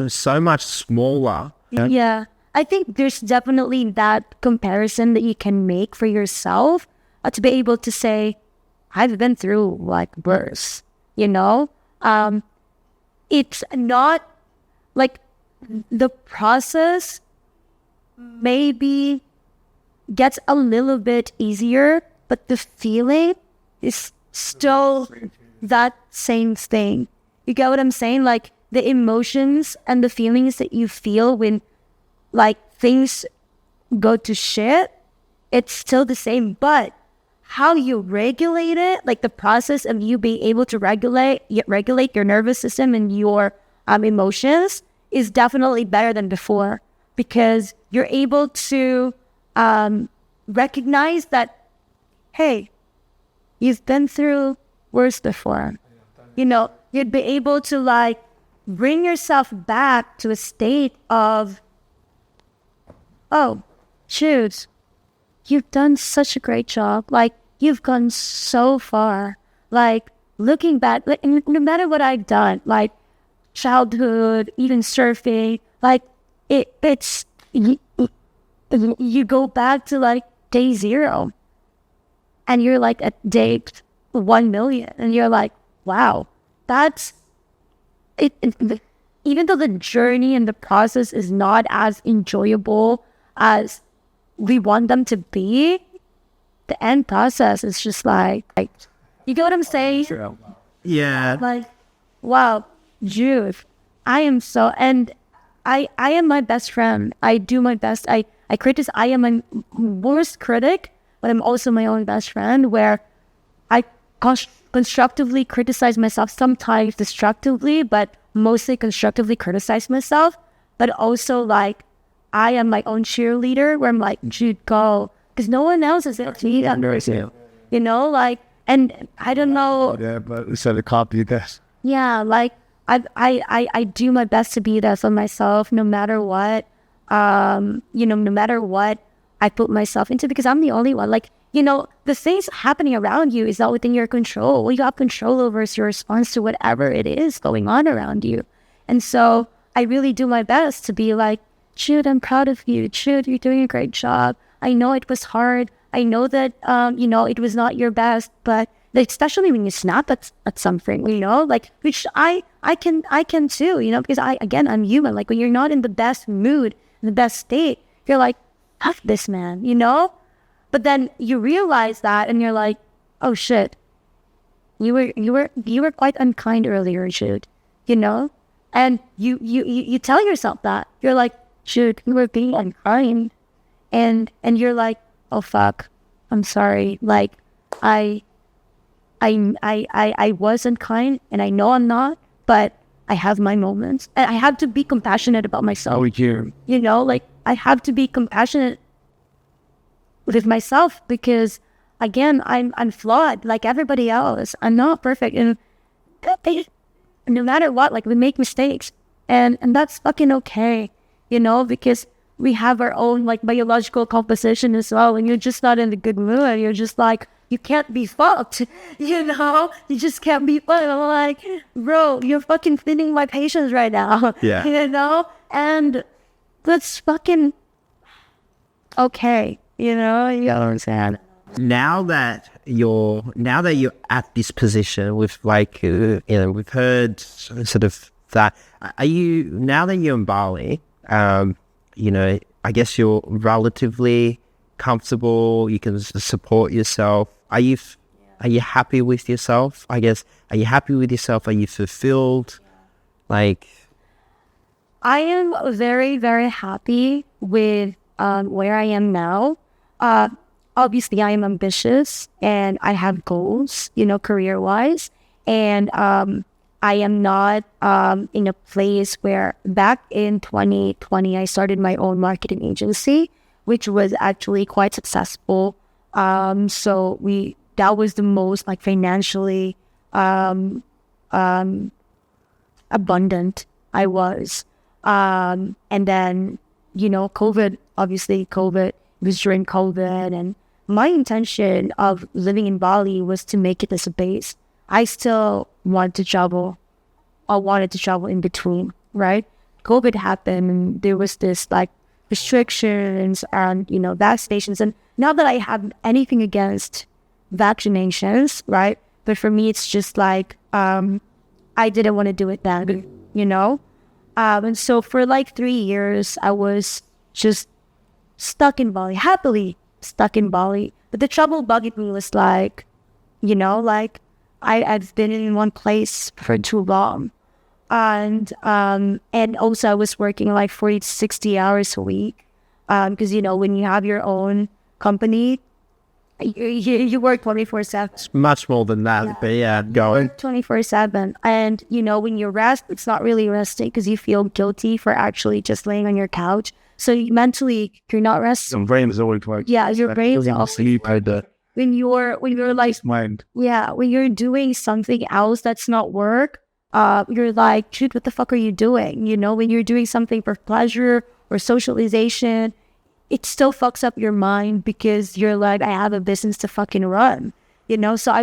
so much smaller. Yeah. I think there's definitely that comparison that you can make for yourself to be able to say, I've been through, like, worse, you know? It's not like the process maybe gets a little bit easier, but the feeling is still that same thing. You get what I'm saying? Like, the emotions and the feelings that you feel when, like, things go to shit, it's still the same. But how you regulate it, like the process of you being able to regulate your nervous system and your emotions, is definitely better than before, because you're able to recognize that, hey, you've been through worse before. You know, you'd be able to, like, bring yourself back to a state of, oh, Jude, you've done such a great job. Like, you've gone so far. Like, looking back, like, no matter what I've done, like, childhood, even surfing, like, it's, you go back to, like, day 0. And you're, like, at day 1 million. And you're like, wow, that's... even though the journey and the process is not as enjoyable as we want them to be, the end process is just like you get what I'm saying? Yeah. Like, wow, Jude, I am so, and I am my best friend. I do my best. I am my worst critic, but I'm also my own best friend, where I constructively criticize myself, sometimes destructively, but mostly constructively criticize myself. But also, like, I am my own cheerleader, where I'm like, Jude, go, because no one else is actually you. You know, like, and I don't know. Yeah, but we said it can't be this. Yeah, like, I do my best to be there for myself, no matter what. You know, no matter what I put myself into, because I'm the only one. Like, you know, the things happening around you is not within your control. What you have control over is your response to whatever it is going on around you. And so I really do my best to be like, Jude, I'm proud of you. Jude, you're doing a great job. I know it was hard. I know that, you know, it was not your best, but like, especially when you snap at something, you know, like, which I can too, you know, because I'm human. Like, when you're not in the best mood, in the best state, you're like, fuck this, man, you know? But then you realize that and you're like, oh shit, you were quite unkind earlier, Jude, you know? And you tell yourself that. You're like, Jude, you were being unkind. And you're like, oh fuck, I'm sorry. Like I was unkind and I know I'm not, but I have my moments and I have to be compassionate about myself. You know, like I have to be compassionate with myself because again, I'm flawed like everybody else. I'm not perfect. And no matter what, like we make mistakes and that's fucking okay, you know, because we have our own like biological composition as well. And you're just not in the good mood. You're just like, you can't be fucked, you know? You just can't be fucked. I'm like, bro, you're fucking thinning my patience right now. Yeah. You know? And that's fucking okay. You know what I'm saying? Now that you're at this position with like, we've heard sort of that, now that you're in Bali, I guess you're relatively comfortable, you can support yourself. Are you happy with yourself? I guess, are you happy with yourself? Are you fulfilled? Like, I am very, very happy with where I am now. Obviously, I am ambitious and I have goals, you know, career-wise. And I am not in a place where back in 2020, I started my own marketing agency, which was actually quite successful. So that was the most like financially abundant I was. And then, you know, COVID was during COVID, and my intention of living in Bali was to make it as a base. I still want to travel. I wanted to travel in between, right? COVID happened and there was this like restrictions and, you know, vaccinations. And not that I have anything against vaccinations, right? But for me, it's just like, I didn't want to do it then, you know? And so for like 3 years, I was just stuck in Bali, happily stuck in Bali. But the trouble bugging me was like, you know, like I've been in one place for too long. And also I was working like 40 to 60 hours a week. Because, you know, when you have your own company, you work 24/7. it's much more than that, but yeah, going. 24/7. And, you know, when you rest, it's not really resting because you feel guilty for actually just laying on your couch. So mentally, you're not resting. Some brain is always like, Yeah, your brain's I'll sleep by the when you're like, mind. yeah, when you're doing something else that's not work, you're like, Jude, what the fuck are you doing? You know, when you're doing something for pleasure or socialization, it still fucks up your mind because you're like, I have a business to fucking run, you know? So I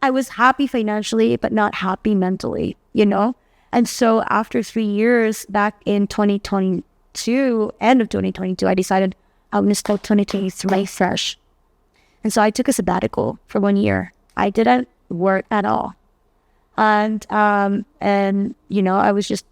was happy financially, but not happy mentally, you know? And so after 3 years back in 2022, end of 2022, I decided I'm going to start 2023 fresh. And so I took a sabbatical for 1 year. I didn't work at all. And you know, I was just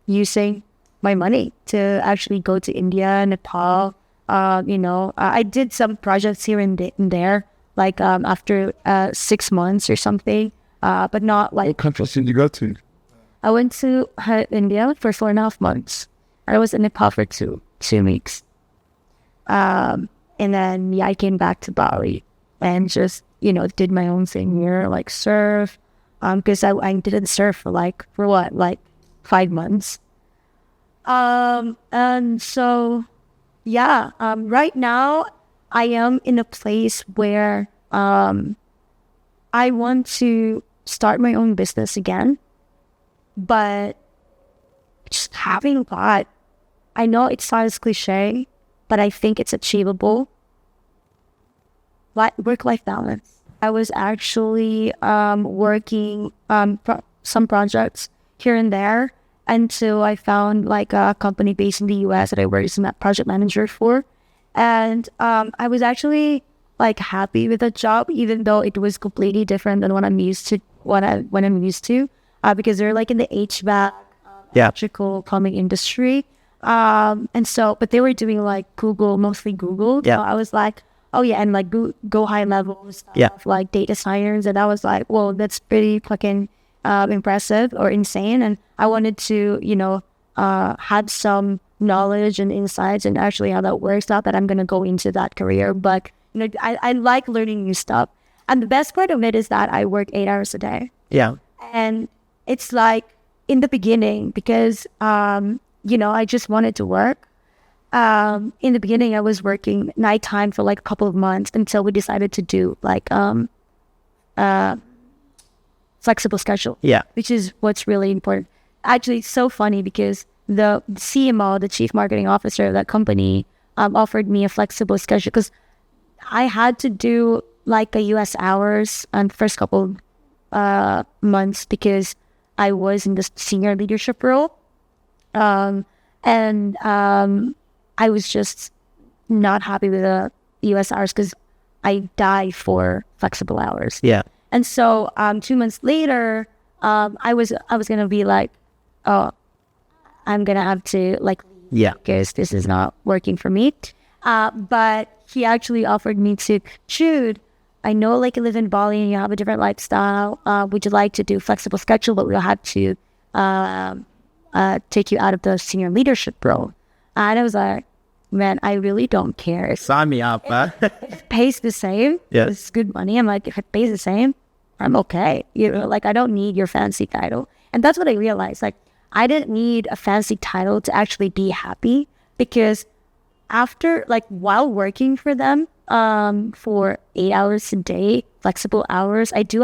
using my money to actually go to India, Nepal. You know, I did some projects here and there, like after 6 months or something, but not like... What countries did you go to? I went to India for 4.5 months. I was in Nepal for two weeks. And then, yeah, I came back to Bali and just, you know, did my own thing here, like surf. Because I didn't surf for what, 5 months. And so, yeah, right now I am in a place where I want to start my own business again. But just having that, I know it sounds cliche, but I think it's achievable. Work-life balance. I was actually working some projects here and there until I found like a company based in the US that I worked as a project manager for. And I was actually like happy with the job, even though it was completely different than what I'm used to, because they're like in the HVAC, electrical plumbing industry. And so, but they were doing like mostly Google. Yeah. So I was like, oh yeah, and like go high levels Yeah. of like data science. And I was like, well, that's pretty fucking impressive or insane. And I wanted to, have some knowledge and insights and actually how that works. Not that I'm going to go into that career, but I like learning new stuff. And the best part of it is that I work 8 hours a day. Yeah. And it's like in the beginning, because, I just wanted to work. In the beginning, I was working nighttime for like a couple of months until we decided to do like flexible schedule. Yeah. Which is what's really important. Actually, it's so funny because the CMO, the chief marketing officer of that company, offered me a flexible schedule because I had to do like a US hours on the first couple months because I was in the senior leadership role. I was just not happy with the US hours because I die for flexible hours. Yeah. And so 2 months later, I was gonna be like, oh, I'm gonna have to like leave Yeah. because this is not working for me. But he actually offered me to, Jude, I know like you live in Bali and you have a different lifestyle. Would you like to do flexible schedule, but we'll have to take you out of the senior leadership role. And I was like, man, I really don't care. Sign me up, huh? If it pays the same, Yeah. it's good money. I'm like, if it pays the same, I'm okay. Like I don't need your fancy title. And that's what I realized. Like I didn't need a fancy title to actually be happy because after like while working for them for 8 hours a day, flexible hours, I did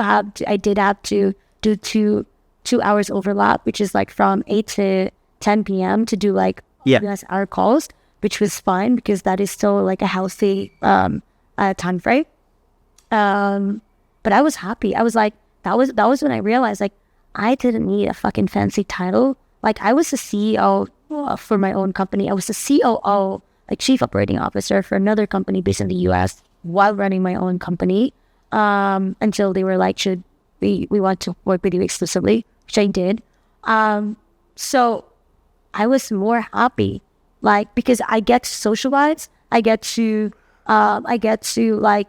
have to do two hours overlap, which is like from 8 to 10 p.m. to do like US hour calls, which was fine because that is still like a healthy time frame. But I was happy. I was like, that was when I realized like I didn't need a fucking fancy title. Like I was the CEO for my own company. I was the COO, like chief operating officer for another company based in the US while running my own company. Until they were like, should we want to work with you exclusively, which I did. So I was more happy, like because I get to socialize, I get to like,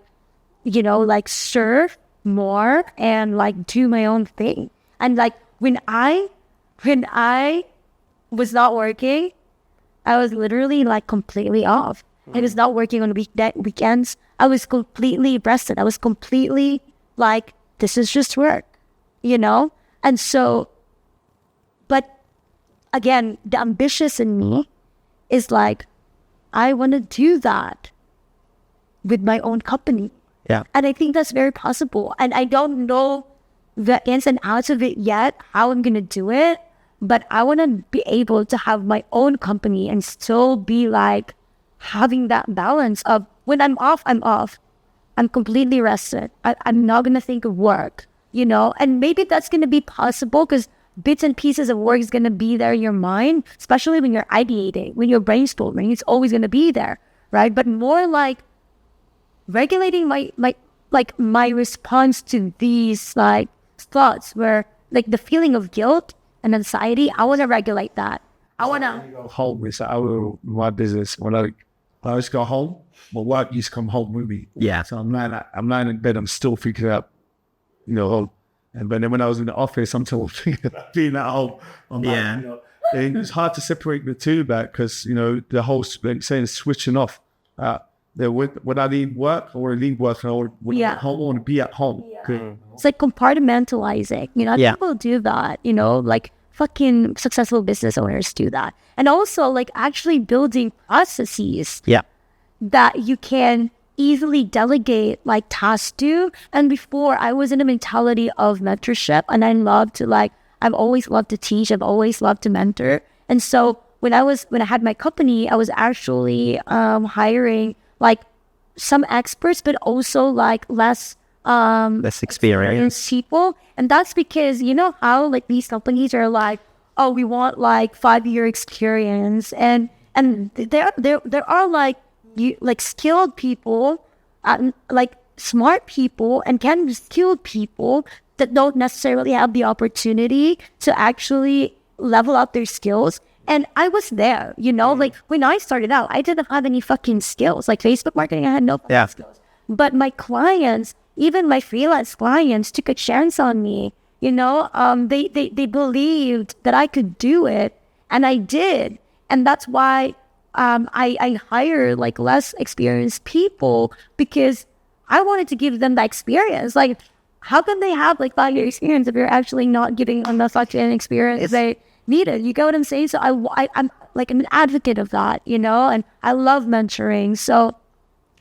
like serve more and like do my own thing. And like when I was not working, I was literally like completely off. I was not working on weekends. I was completely rested. I was completely like, this is just work, And so, but again, the ambitious in me is like, I want to do that with my own company. Yeah. And I think that's very possible. And I don't know the ins and outs of it yet, how I'm going to do it. But I want to be able to have my own company and still be like having that balance of when I'm off, I'm off. I'm completely rested. I'm not going to think of work, And maybe that's going to be possible because bits and pieces of work is going to be there in your mind, especially when you're ideating, when you're brainstorming. It's always going to be there, right? But more like regulating my response to these like thoughts where like the feeling of guilt and anxiety, I want to regulate that. I want to Go home is my business. When I used to go home, my work used to come home with me. Yeah. So I'm lying in bed, I'm still thinking about, home. And but then when I was in the office, I'm still thinking about being at home. I'm like, it's hard to separate the two back because, the whole saying switching off. When I leave work, I want to leave work. When I'm at home, I want to be at home. Yeah. It's like compartmentalizing. People do that, like fucking successful business owners do that. And also like actually building processes that you can easily delegate like tasks to. And before I was in a mentality of mentorship and I've always loved to teach. I've always loved to mentor. And so when I had my company, I was actually hiring like some experts, but also like less experienced people. And that's because how like these companies are like, oh, we want like 5-year experience, and there are like skilled people, like smart people, and can be skilled people that don't necessarily have the opportunity to actually level up their skills And I was there, you know, like when I started out, I didn't have any fucking skills. Like Facebook marketing, I had no fucking skills. But my clients, even my freelance clients, took a chance on me. You know, they believed that I could do it, and I did. And that's why I hire like less experienced people, because I wanted to give them that experience. Like, how can they have like 5-year experience if you're actually not giving them the fucking experience they needed? You get what I'm saying? So I'm like an advocate of that, you know, and I love mentoring. So,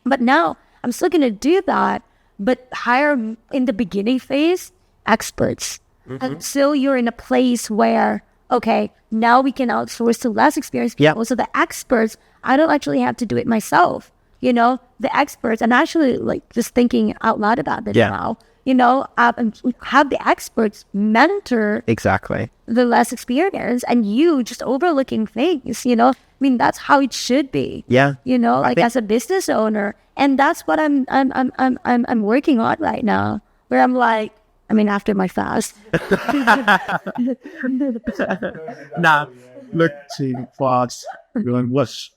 but now I'm still gonna do that, but hire in the beginning phase experts until you're in a place where, okay, now we can outsource to less experienced people. So the experts, I don't actually have to do it myself. You know, the experts, and actually like just thinking out loud about this now, you know, and have the experts mentor Exactly. the less experienced, and you just overlooking things, you know. I mean, that's how it should be. Yeah. You know, like as a business owner, and that's what I'm working on right now. Where I'm like, I mean, after my fast. Nah. Look to fast.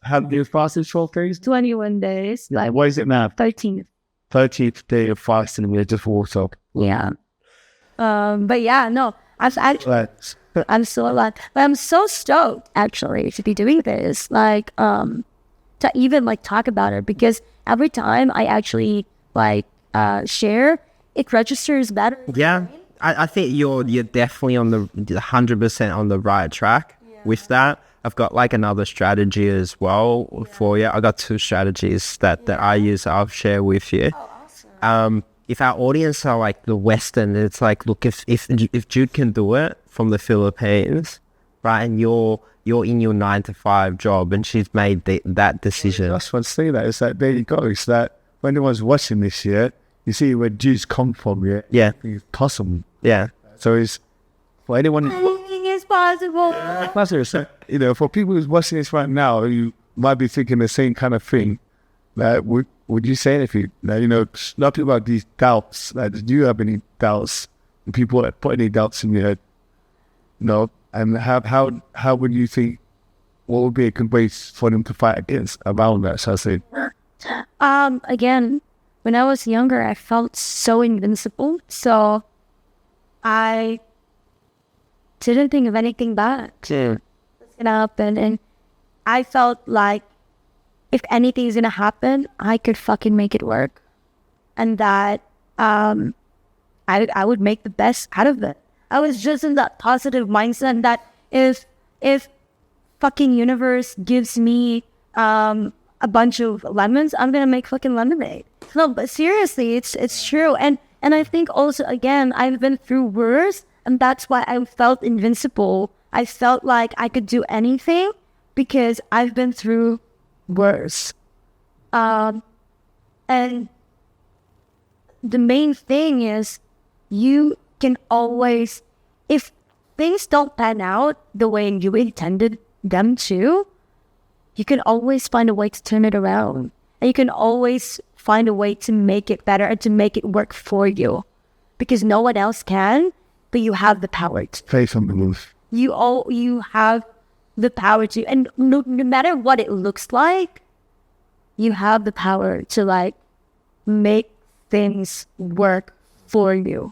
How do you fast in 12 days? 21 days. Like, What is it now? 13. 13th day of fasting. We just walked up. Yeah. But yeah, no, I'm still alive. But I'm so stoked actually to be doing this. Like, to even like talk about it, because every time I actually like share, it registers better. Yeah. I think you're definitely on the 100% on the right track with that. I've got like another strategy as well for you. I got 2 strategies that I use. I'll share with you. Oh, awesome. If our audience are like the Western, it's like, look, if Jude can do it from the Philippines, right, and you're in your 9-to-5 job, and she's made that decision. That's what I say. That is that. There you go. It's that when anyone's watching this year, you see where Jews come from. Yeah. It's possible. Yeah. So it's for anyone. Anything is possible. You know, for people who's watching this right now, you might be thinking the same kind of thing. That would you say anything? That, you know, a lot of people have these doubts. Like, do you have any doubts? And people that put any doubts in your head? No. And how would you think? What would be a good way for them to fight against around that? So I say, Again, when I was younger, I felt so invincible. So I didn't think of anything bad that's gonna happen, and I felt like if anything's gonna happen, I could fucking make it work, and that I would make the best out of it. I was just in that positive mindset that if fucking universe gives me a bunch of lemons, I'm gonna make fucking lemonade. No, but seriously, it's true. And I think also, again, I've been through worse, and that's why I felt invincible. I felt like I could do anything because I've been through worse. And the main thing is, you can always, if things don't pan out the way you intended them to, you can always find a way to turn it around. And you can always find a way to make it better and to make it work for you. Because no one else can, but you have the power to. faith on the move. You have the power to, and no matter what it looks like, you have the power to like make things work for you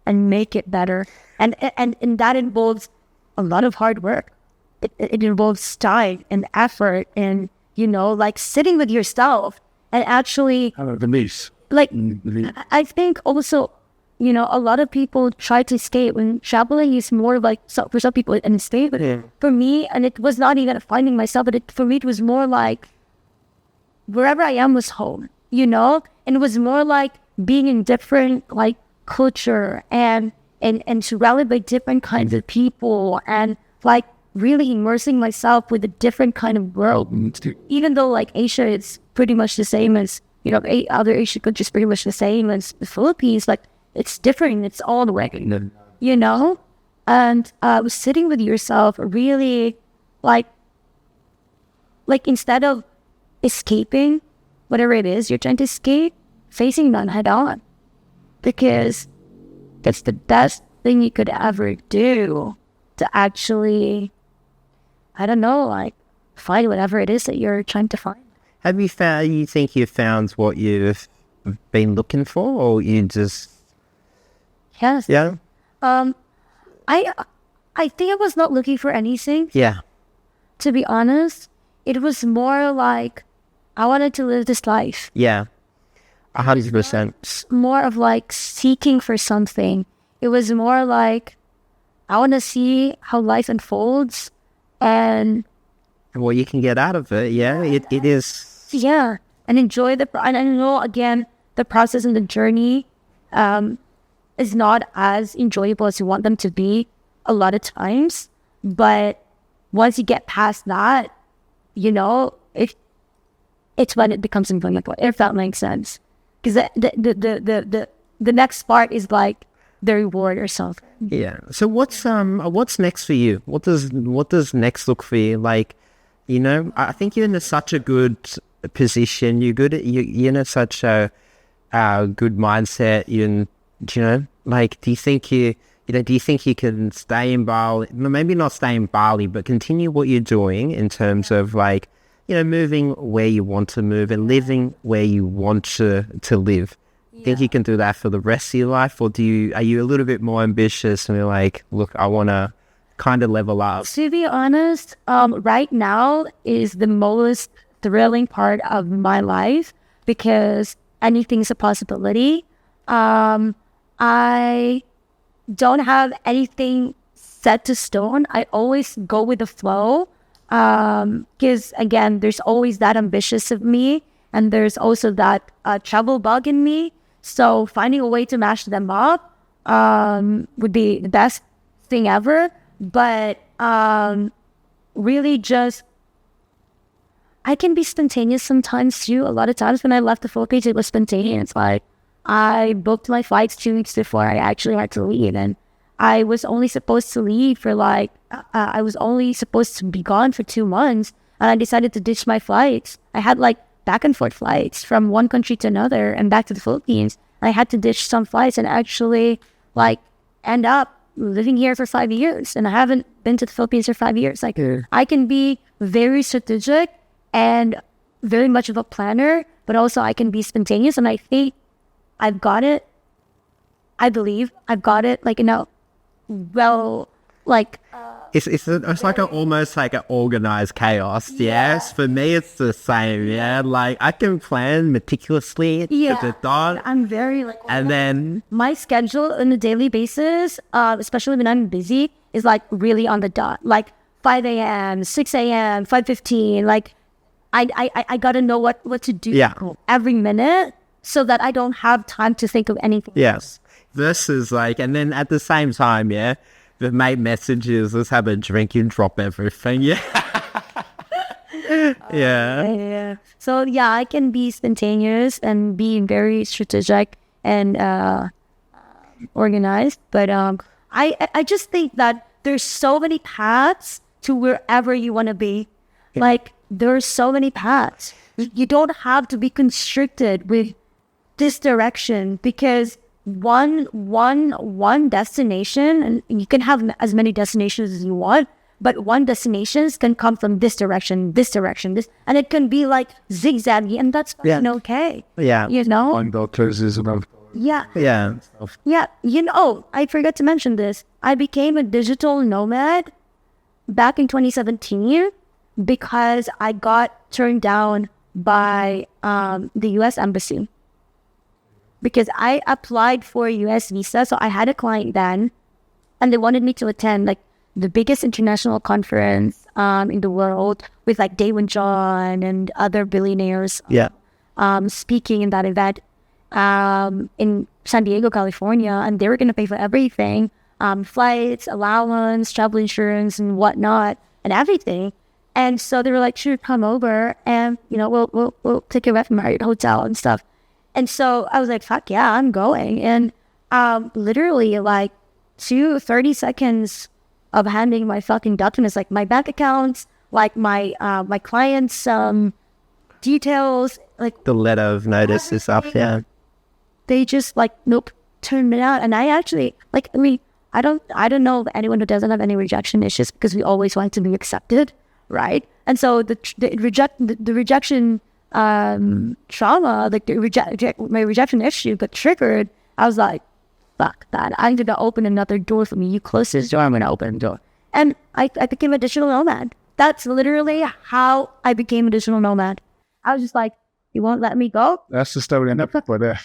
and make it better. And that involves a lot of hard work. It involves time and effort, and, you know, like sitting with yourself and actually, Beliefs. like, I think also, you know, a lot of people try to escape, and traveling is more like, so for some people, an escape. But for me, and it was not even finding myself, but for me, it was more like wherever I am was home, you know? And it was more like being in different, like, culture and surrounded by different kinds of people, and like really immersing myself with a different kind of world. Even though like Asia is pretty much the same as, you know, other Asian countries pretty much the same as the Philippines, like it's different. It's all the way, you know? And sitting with yourself really like instead of escaping whatever it is you're trying to escape, facing that head on. Because that's the best thing you could ever do to actually I don't know, like find whatever it is that you're trying to find. Have you found? You think you found what you've been looking for, or you just Yes. yeah I think I was not looking for anything. yeah To be honest, it was more like I wanted to live this life. yeah 100%. It's more of like seeking for something. It was more like I want to see how life unfolds, and What you can get out of it, yeah, it is. yeah, and enjoy and I know again the process and the journey is not as enjoyable as you want them to be a lot of times, but once you get past that, you know, it's when it becomes enjoyable, if that makes sense. Because the next part is like the reward or something. Yeah. So what's next for you? What does next look for you? Like, you know, I think you're in such a good position. You're good. You're in such a good mindset. You know, like, do you think you can stay in Bali? Maybe not stay in Bali, but continue what you're doing in terms of like, you know, moving where you want to move and living where you want to live. Think you can do that for the rest of your life, or are you a little bit more ambitious and you're like, look, I want to kind of level up? To be honest, right now is the most thrilling part of my life because anything's a possibility. I don't have anything set to stone. I always go with the flow because again, there's always that ambitious of me, and there's also that travel bug in me. So finding a way to mash them up would be the best thing ever. But really just, I can be spontaneous sometimes too. A lot of times when I left the Philippines, it was spontaneous. Like I booked my flights 2 weeks before I actually had to leave. And I was only supposed to leave for I was only supposed to be gone for 2 months. And I decided to ditch my flights. I had like back and forth flights from one country to another and back to the Philippines. I had to ditch some flights and actually like end up living here for 5 years. And I haven't been to the Philippines for 5 years. Like I can be very strategic and very much of a planner, but also I can be spontaneous. And I think I've got it. I believe I've got it. Like, you know, well, like... It's like almost like an organized chaos. Yes, for me it's the same. Yeah, like I can plan meticulously to the dot. I'm very like, and then my schedule on a daily basis, especially when I'm busy, is like really on the dot. Like 5 a.m., 6 a.m., 5:15. Like I gotta know what to do every minute so that I don't have time to think of anything. Yes, versus like, and then at the same time, the mate messages, let's have a drink and drop everything. Yeah. So yeah, I can be spontaneous and be very strategic and organized. But I just think that there's so many paths to wherever you want to be. Like there's so many paths. You don't have to be constricted with this direction because one destination, and you can have as many destinations as you want, but one destinations can come from this direction, this, and it can be like zigzaggy, and that's okay. Yeah. You know? Yeah. Yeah. You know, I forgot to mention this. I became a digital nomad back in 2017 because I got turned down by the US Embassy. Because I applied for a US visa, so I had a client then, and they wanted me to attend like the biggest international conference in the world with like Daewon John and other billionaires speaking in that event in San Diego, California, and they were going to pay for everything, flights, allowance, travel insurance, and whatnot, and everything. And so they were like, "Sure, come over, and you know, we'll take you at Marriott hotel and stuff." And so I was like, fuck yeah, I'm going. And literally like 30 seconds of handing my fucking documents, like my bank accounts, like my clients' details, like the letter of notice is up. Yeah. They just like, nope, turned it out. And I actually, like, I mean, I don't know anyone who doesn't have any rejection issues because we always want to be accepted. right? And so the rejection trauma, like my rejection issue got triggered. I was like, fuck that. I'm going to open another door for me. You close this door, I'm going to open the door. And I became a digital nomad. That's literally how I became a digital nomad. I was just like, you won't let me go? That's the story I never put there.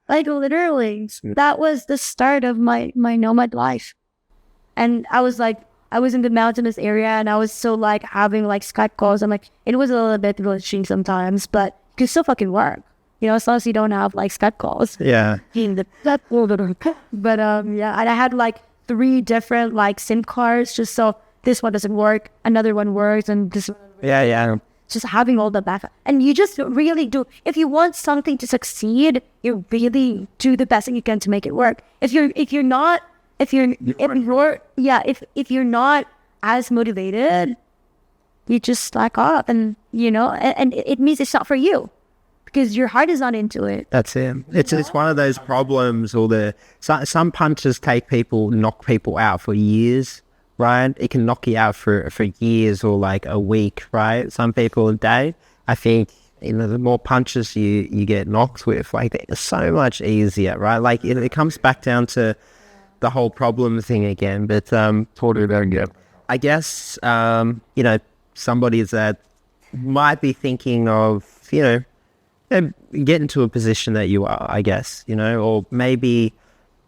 Like literally, that was the start of my nomad life. And I was like, I was in the mountainous area and I was still like having like Skype calls. I'm like, it was a little bit glitchy sometimes, but you can still fucking work. You know, as long as you don't have like Skype calls. Yeah. But yeah, and I had like 3 different like SIM cards just so this one doesn't work, another one works, and this one. Yeah. Just having all the backup. And you just really do. If you want something to succeed, you really do the best thing you can to make it work. If you're not as motivated, you just slack off, and you know, and it means it's not for you because your heart is not into it. That's it. It's one of those problems, or some punches knock people out for years, right? It can knock you out for years or like a week, right? Some people a day. I think, you know, the more punches you get knocked with, like, it's so much easier, right? Like it comes back down to the whole problem thing again. But Totally don't get. I guess you know, somebody that might be thinking of, you know, get into a position that you are, I guess, you know, or maybe,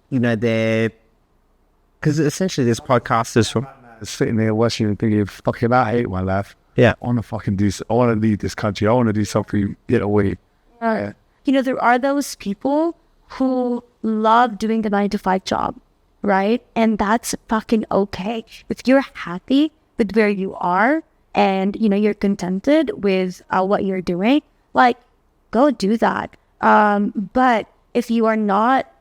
you know, because essentially this podcast is from Sitting there watching and thinking, fucking, I hate my life. Yeah. I want to leave this country. I want to do something, get away. You know, there are those people who love doing the 9-to-5 job, right? And that's fucking okay. If you're happy with where you are and, you know, you're contented with what you're doing, like, go do that. But if you are not,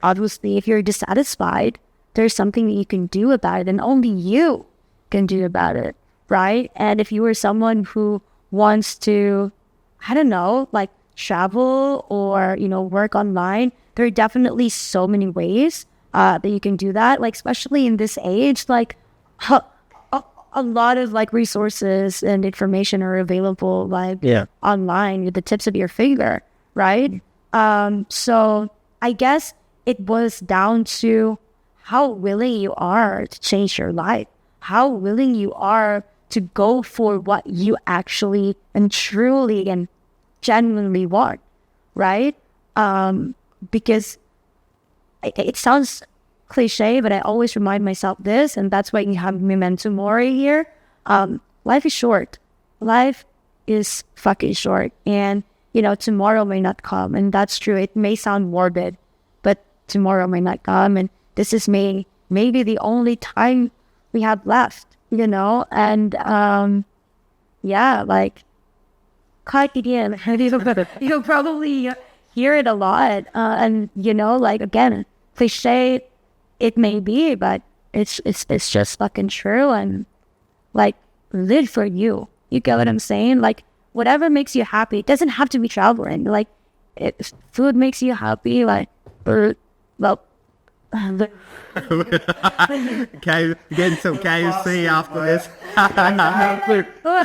obviously, if you're dissatisfied, there's something that you can do about it, and only you can do about it, right? And if you are someone who wants to, I don't know, like travel or, you know, work online, there are definitely so many ways that you can do that. Like, especially in this age, like a lot of like resources and information are available, like online with the tips of your finger, right? So I guess it was down to how willing you are to change your life, how willing you are to go for what you actually and truly and genuinely want, right? Because it sounds cliche, but I always remind myself this, and that's why you have memento mori here. Life is short. Life is fucking short. And, you know, tomorrow may not come. And that's true. It may sound morbid, but tomorrow may not come. And this is maybe the only time we have left, you know? And, yeah, like, you'll probably hear it a lot. And, you know, like, again, cliche it may be, but it's just fucking true. And, like, live for you. You get what I'm saying? Like, whatever makes you happy. It doesn't have to be traveling. Like, if food makes you happy, like, well, okay, getting some KFC after this.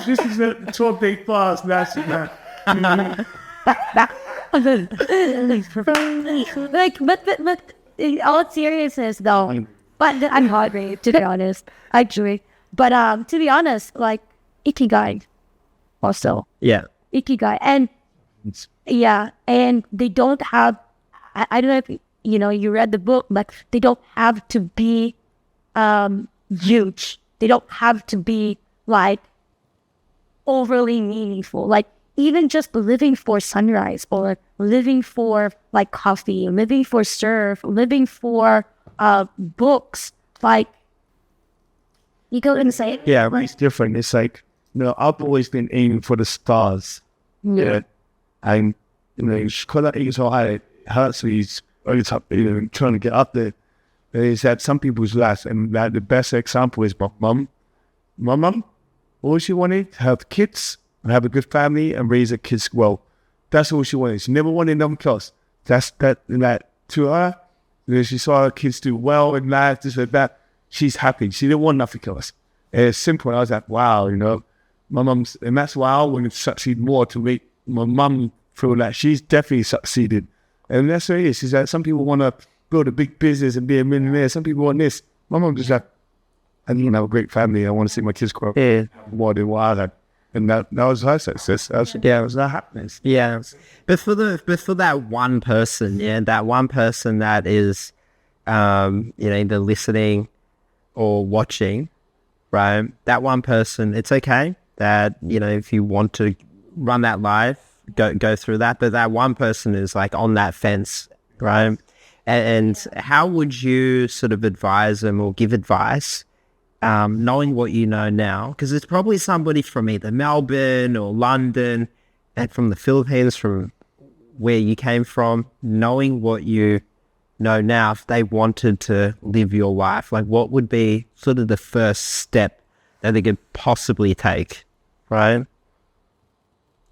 This is a 12-day fast, massive man. Like, but in all seriousness though, but I'm hungry, to be honest, actually. But to be honest, like, ikigai also. Yeah. Ikigai. And yeah, and they don't have, I don't know if you know, you read the book, but they don't have to be huge. They don't have to be like overly meaningful. Like, even just living for sunrise, or living for like coffee, living for surf, living for books, like, you go and say, yeah, it's different. It's like, you know, I've always been aiming for the stars. Yeah. And, you know, because I think so high, it hurts me every time, you know, trying to get up there. Is that some people's lives, and that the best example is my mum. My mum, all she wanted, to have kids, and have a good family, and raise her kids well. That's all she wanted. She never wanted them close. That to her, you know, she saw her kids do well in life, this and that. She's happy. She didn't want nothing else. It's simple. And I was like, wow, you know, my mum's, and that's why I wanted to succeed more, to make my mum feel like she's definitely succeeded. And that's what it is that some people want to build a big business and be a millionaire. Some people want this. My mum just like, I want to have a great family. I want to see my kids grow up more than what I had. And that was her success. That was her happiness. Yeah. But for that one person, that one person that is, either listening or watching, right? That one person, it's okay that, if you want to run that life, go through that. But that one person is like on that fence, right? And how would you sort of advise them or give advice, knowing what you know now? Because it's probably somebody from either Melbourne or London and from the Philippines, from where you came from, knowing what you know now, if they wanted to live your life, like what would be sort of the first step that they could possibly take, right?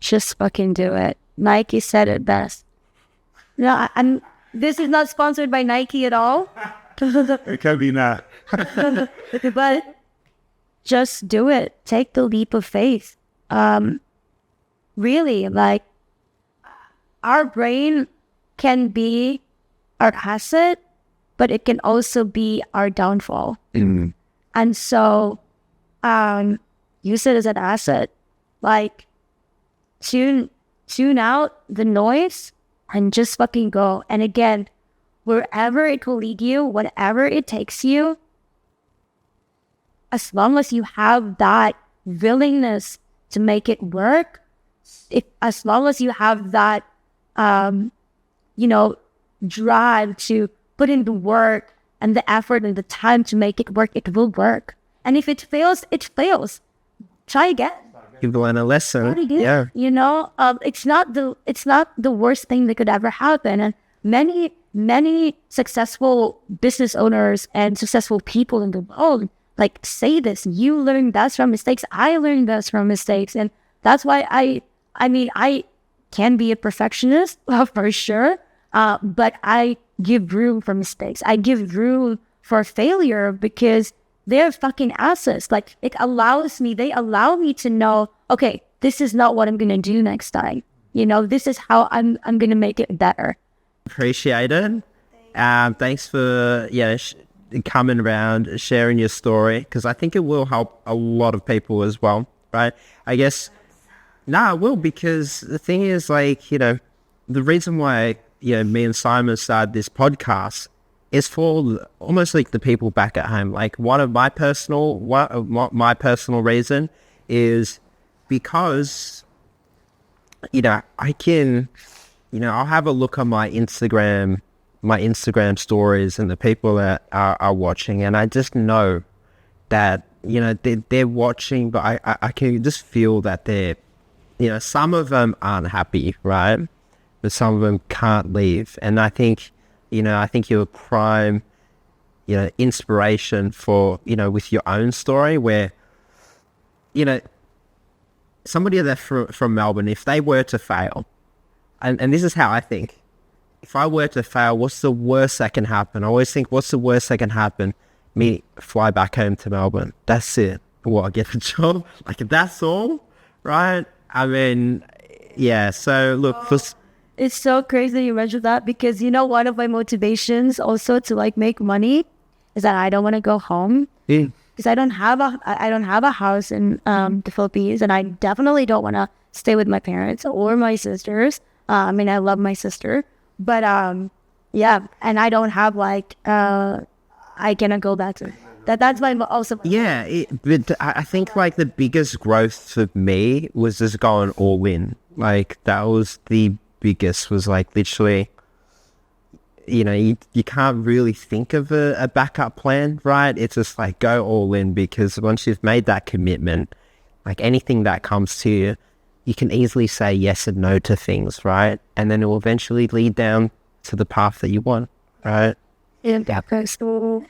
Just fucking do it. Nike said it best. No, this is not sponsored by Nike at all. It can be not. But just do it. Take the leap of faith. Really, like, our brain can be our asset, but it can also be our downfall. Mm. And so, use it as an asset. Like, tune out the noise and just fucking go. And again, wherever it will lead you, whatever it takes you, as long as you have that willingness to make it work, as long as you have that, drive to put in the work and the effort and the time to make it work, it will work. And if it fails, it fails. Try again. You've learned a lesson. Yeah. It's not the worst thing that could ever happen. And many successful business owners and successful people in the world like say this. You learn best from mistakes. I learned best from mistakes. And that's why I can be a perfectionist for sure. But I give room for mistakes. I give room for failure because they're fucking assets. Like, they allow me to know, okay, this is not what I'm going to do next time. This is how I'm going to make it better. Appreciate it. Thanks for, coming around, sharing your story, because I think it will help a lot of people as well, right? I guess, it will, because the thing is, like, the reason why, me and Simon started this podcast is for almost like the people back at home. Like, my personal reason is because, I can, I'll have a look on my Instagram stories and the people that are watching, and I just know that, they're watching, but I can just feel that they're, some of them aren't happy, right? But some of them can't leave. And I think, you're a prime, inspiration for, with your own story where, somebody that's from Melbourne, if they were to fail, and this is how I think, if I were to fail, what's the worst that can happen? I always think, what's the worst that can happen? Me fly back home to Melbourne. That's it. I get a job. Like, that's all, right? I mean, yeah. So look, It's so crazy you mentioned that because, one of my motivations also to like make money is that I don't want to go home because I don't have a house in the Philippines, and I definitely don't want to stay with my parents or my sisters. I love my sister, but and I don't have like I cannot go back to that. That's my also. Yeah, but I think like the biggest growth for me was just going all in. Like, that was the biggest, was like literally, you can't really think of a backup plan, right? It's just like go all in, because once you've made that commitment, like anything that comes to you, you can easily say yes and no to things, right? And then it will eventually lead down to the path that you want, right? Yeah, so